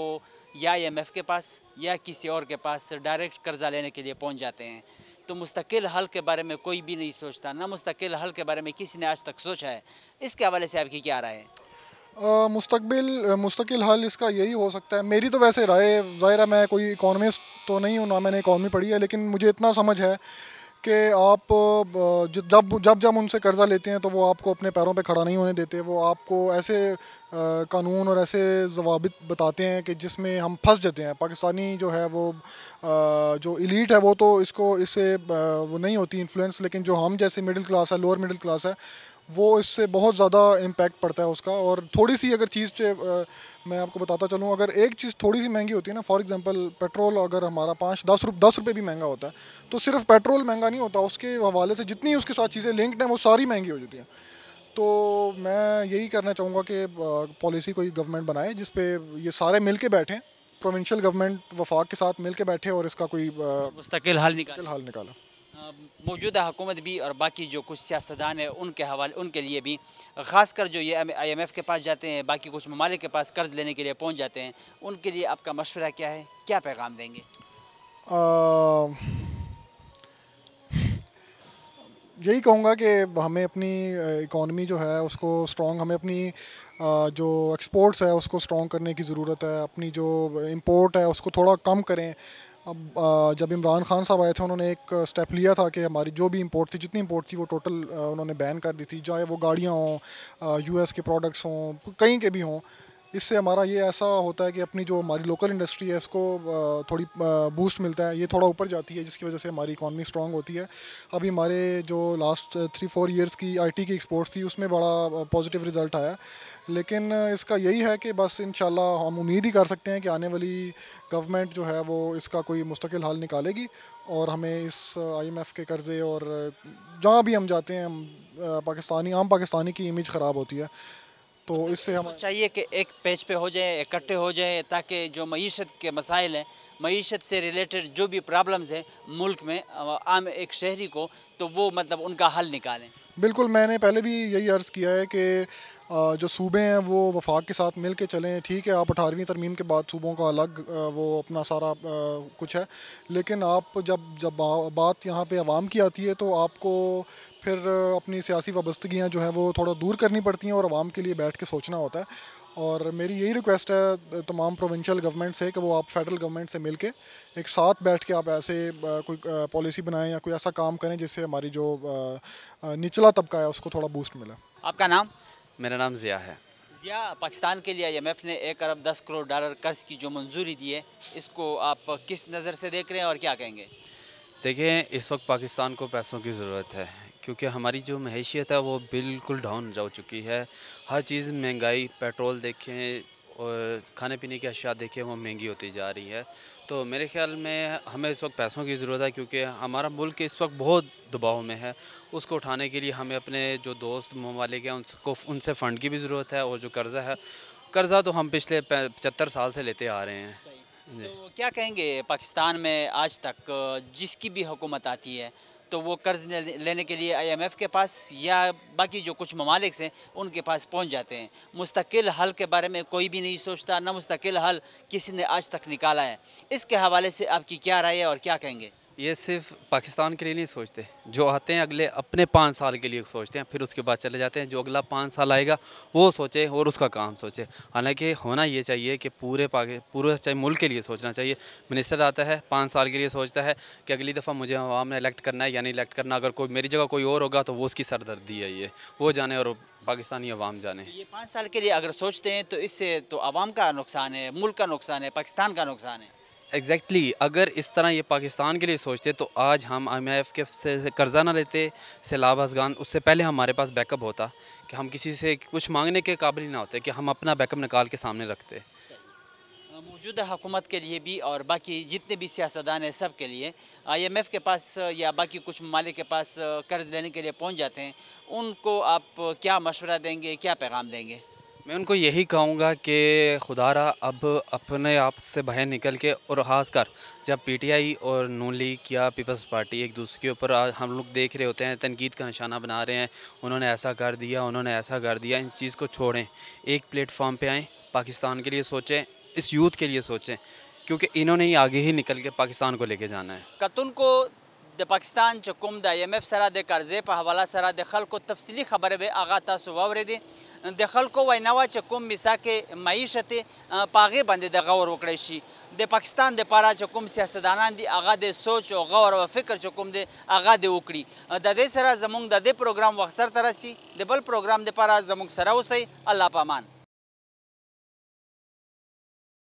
या IMF के पास या किसी और के पास डायरेक्ट कर्जा लेने के लिए पहुंच जाते हैं, तो मुस्तकिल हल के बारे में कोई भी नहीं सोचता, ना मुस्तकिल हल के बारे में किसी ने आज तक सोचा है। इसके हवाले से आपकी क्या राय है? मुस्तकिल हल इसका यही हो सकता है, मेरी तो वैसे राय, ज़ाहिर है मैं कोई इकोनॉमिस्ट तो नहीं हूँ, ना मैंने इकॉनमी पढ़ी है, लेकिन मुझे इतना समझ है कि आप जब उनसे कर्ज़ा लेते हैं तो वो आपको अपने पैरों पे खड़ा नहीं होने देते। वो आपको ऐसे कानून और ऐसे ज़वाबित बताते हैं कि जिसमें हम फंस जाते हैं। पाकिस्तानी जो है वो जो एलीट है वो तो इससे वो नहीं होती इन्फ्लुएंस, लेकिन जो हम जैसे मिडिल क्लास है, लोअर मिडिल क्लास है, वो इससे बहुत ज़्यादा इम्पैक्ट पड़ता है उसका। और थोड़ी सी अगर चीज़ मैं आपको बताता चलूँ, अगर एक चीज़ थोड़ी सी महंगी होती है ना, फॉर एग्जांपल पेट्रोल अगर हमारा 5-10 रुपये भी महंगा होता है, तो सिर्फ पेट्रोल महंगा नहीं होता, उसके हवाले से जितनी उसके साथ चीज़ें लिंक्ड हैं वो सारी महंगी हो जाती हैं। तो मैं यही करना चाहूँगा कि पॉलिसी कोई गवर्नमेंट बनाए जिस पे ये सारे मिल के बैठें, प्रोविंशियल गवर्नमेंट वफाक के साथ मिल के बैठे और इसका कोई मुस्तकिल हल निकाले। मौजूदा हुकूमत भी और बाकी जो कुछ सियासतदान है उनके लिए भी, ख़ासकर जो ये IMF के पास जाते हैं, बाकी कुछ ममालिक के पास कर्ज लेने के लिए पहुंच जाते हैं, उनके लिए आपका मशवरा क्या है, क्या पैगाम देंगे? यही कहूँगा कि हमें अपनी इकॉनमी जो है उसको स्ट्रॉन्ग, हमें अपनी जो एक्सपोर्ट्स है उसको स्ट्रॉन्ग करने की ज़रूरत है। अपनी जो इंपोर्ट है उसको थोड़ा कम करें। अब जब इमरान खान साहब आए थे उन्होंने एक स्टेप लिया था कि हमारी जो भी इंपोर्ट थी, जितनी इंपोर्ट थी वो टोटल उन्होंने बैन कर दी थी, चाहे वो गाड़ियाँ हों, US के प्रोडक्ट्स हों, कहीं के भी हों। इससे हमारा ये ऐसा होता है कि अपनी जो हमारी लोकल इंडस्ट्री है इसको थोड़ी बूस्ट मिलता है, ये थोड़ा ऊपर जाती है, जिसकी वजह से हमारी इकॉनमी स्ट्रॉन्ग होती है। अभी हमारे जो लास्ट 3-4 ईयर्स की IT की एक्सपोर्ट्स थी उसमें बड़ा पॉजिटिव रिज़ल्ट आया। लेकिन इसका यही है कि बस इंशाल्लाह हम उम्मीद ही कर सकते हैं कि आने वाली गवर्नमेंट जो है वो इसका कोई मुस्तकिल हल निकालेगी और हमें इस IMF के कर्ज़े और जहाँ भी हम जाते हैं आम पाकिस्तानी की इमेज ख़राब होती है, तो इससे हम चाहिए कि एक पेज पे हो जाए, इकट्ठे हो जाए, ताकि जो मईशत के मसाइल हैं, मईशत से रिलेटेड जो भी प्रॉब्लम्स हैं मुल्क में आम एक शहरी को, तो वो मतलब उनका हल निकालें। बिल्कुल, मैंने पहले भी यही अर्ज़ किया है कि जो सूबे हैं वो वफाक के साथ मिल के चलें। ठीक है, आप 18वीं तरमीम के बाद सूबों का अलग वो अपना सारा कुछ है, लेकिन आप जब बात यहाँ पे अवाम की आती है तो आपको फिर अपनी सियासी वाबस्तगियाँ जो हैं वो थोड़ा दूर करनी पड़ती हैं और अवाम के लिए बैठ के सोचना होता है। और मेरी यही रिक्वेस्ट है तमाम प्रोविंशियल गवर्नमेंट से कि वो आप फेडरल गवर्नमेंट से मिलके एक साथ बैठ के आप ऐसे कोई पॉलिसी बनाएं या कोई ऐसा काम करें जिससे हमारी जो निचला तबका है उसको थोड़ा बूस्ट मिले। आपका नाम? मेरा नाम ज़िया है। ज़िया, पाकिस्तान के लिए IMF ने 1 अरब 10 करोड़ डॉलर कर्ज की जो मंजूरी दी है, इसको आप किस नज़र से देख रहे हैं और क्या कहेंगे? देखिए, इस वक्त पाकिस्तान को पैसों की ज़रूरत है, क्योंकि हमारी जो महैशियत है वो बिल्कुल डाउन जा चुकी है। हर चीज़ महंगाई, पेट्रोल देखें और खाने पीने की अशिया देखें, वो महंगी होती जा रही है। तो मेरे ख़्याल में हमें इस वक्त पैसों की ज़रूरत है, क्योंकि हमारा मुल्क इस वक्त बहुत दबाव में है। उसको उठाने के लिए हमें अपने जो दोस्त ममालिक हैं उनसे फ़ंड की भी ज़रूरत है, और जो कर्ज़ा तो हम पिछले 75 साल से लेते आ रहे हैं। तो क्या कहेंगे, पाकिस्तान में आज तक जिसकी भी हुकूमत आती है तो वो कर्ज लेने के लिए IMF के पास या बाकी जो कुछ ममालिक हैं उनके पास पहुंच जाते हैं, मुस्तकिल हल के बारे में कोई भी नहीं सोचता, ना मुस्तकिल हल किसी ने आज तक निकाला है। इसके हवाले से आपकी क्या राय है और क्या कहेंगे? ये सिर्फ पाकिस्तान के लिए नहीं सोचते, जो आते हैं अगले अपने 5 साल के लिए सोचते हैं, फिर उसके बाद चले जाते हैं। जो अगला 5 साल आएगा वो सोचे और उसका काम सोचे। हालांकि होना ये चाहिए कि पूरे चाहे मुल्क के लिए सोचना चाहिए। मिनिस्टर आता है 5 साल के लिए सोचता है कि अगली दफ़ा मुझे आवाम ने इलेक्ट करना है या नहीं इलेक्ट करना, अगर कोई मेरी जगह कोई और होगा तो वो उसकी सरदर्दी है, ये वो जाने और पाकिस्तानी अवाम जाने। ये 5 साल के लिए अगर सोचते हैं तो इससे तो अवाम का नुकसान है, मुल्क का नुकसान है, पाकिस्तान का नुकसान है। एग्जैक्टली अगर इस तरह ये पाकिस्तान के लिए सोचते तो आज हम IMF के से कर्ज़ा ना लेते, सैलाब अफ़गान, उससे पहले हमारे पास बैकअप होता कि हम किसी से कुछ मांगने के काबिल ना होते, कि हम अपना बैकअप निकाल के सामने रखते। मौजूदा हुकूमत के लिए भी और बाकी जितने भी सियासतदान हैं सब के लिए IMF के पास या बाकी कुछ ममालिक के पास कर्ज लेने के लिए पहुंच जाते हैं, उनको आप क्या मशवरा देंगे, क्या पैगाम देंगे? मैं उनको यही कहूँगा कि खुदारा अब अपने आप से बाहर निकल के, और ख़ासकर जब पीटीआई और नून लीग या पीपल्स पार्टी एक दूसरे के ऊपर हम लोग देख रहे होते हैं, तनकीद का निशाना बना रहे हैं, उन्होंने ऐसा कर दिया, उन्होंने ऐसा कर दिया, इन चीज़ को छोड़ें, एक प्लेटफॉर्म पे आएँ, पाकिस्तान के लिए सोचें, इस यूथ के लिए सोचें, क्योंकि इन्होंने ही आगे ही निकल के पाकिस्तान को लेके जाना है। कतुन को द पाकिस्तान चकुम द IMF सरा द कर्जे पर हवाला सरा द खल को तफसीली खबर बे आगा तासु वावरेदी द खल को वैनावा चकुम मिसा के मईशत पागे बंदे द गौर वकड़े शी द पाकिस्तान द पारा चकुम सियासतदानान दी आगा दे सोच और गौर व फिक्र चकुम दे आगा दे उकड़ी द दे सरा जमुंग द दे प्रोग्राम वक्सर तरसी द बल प्रोग्राम द पारा जमुंग सरा उसे अल्लाह पामान।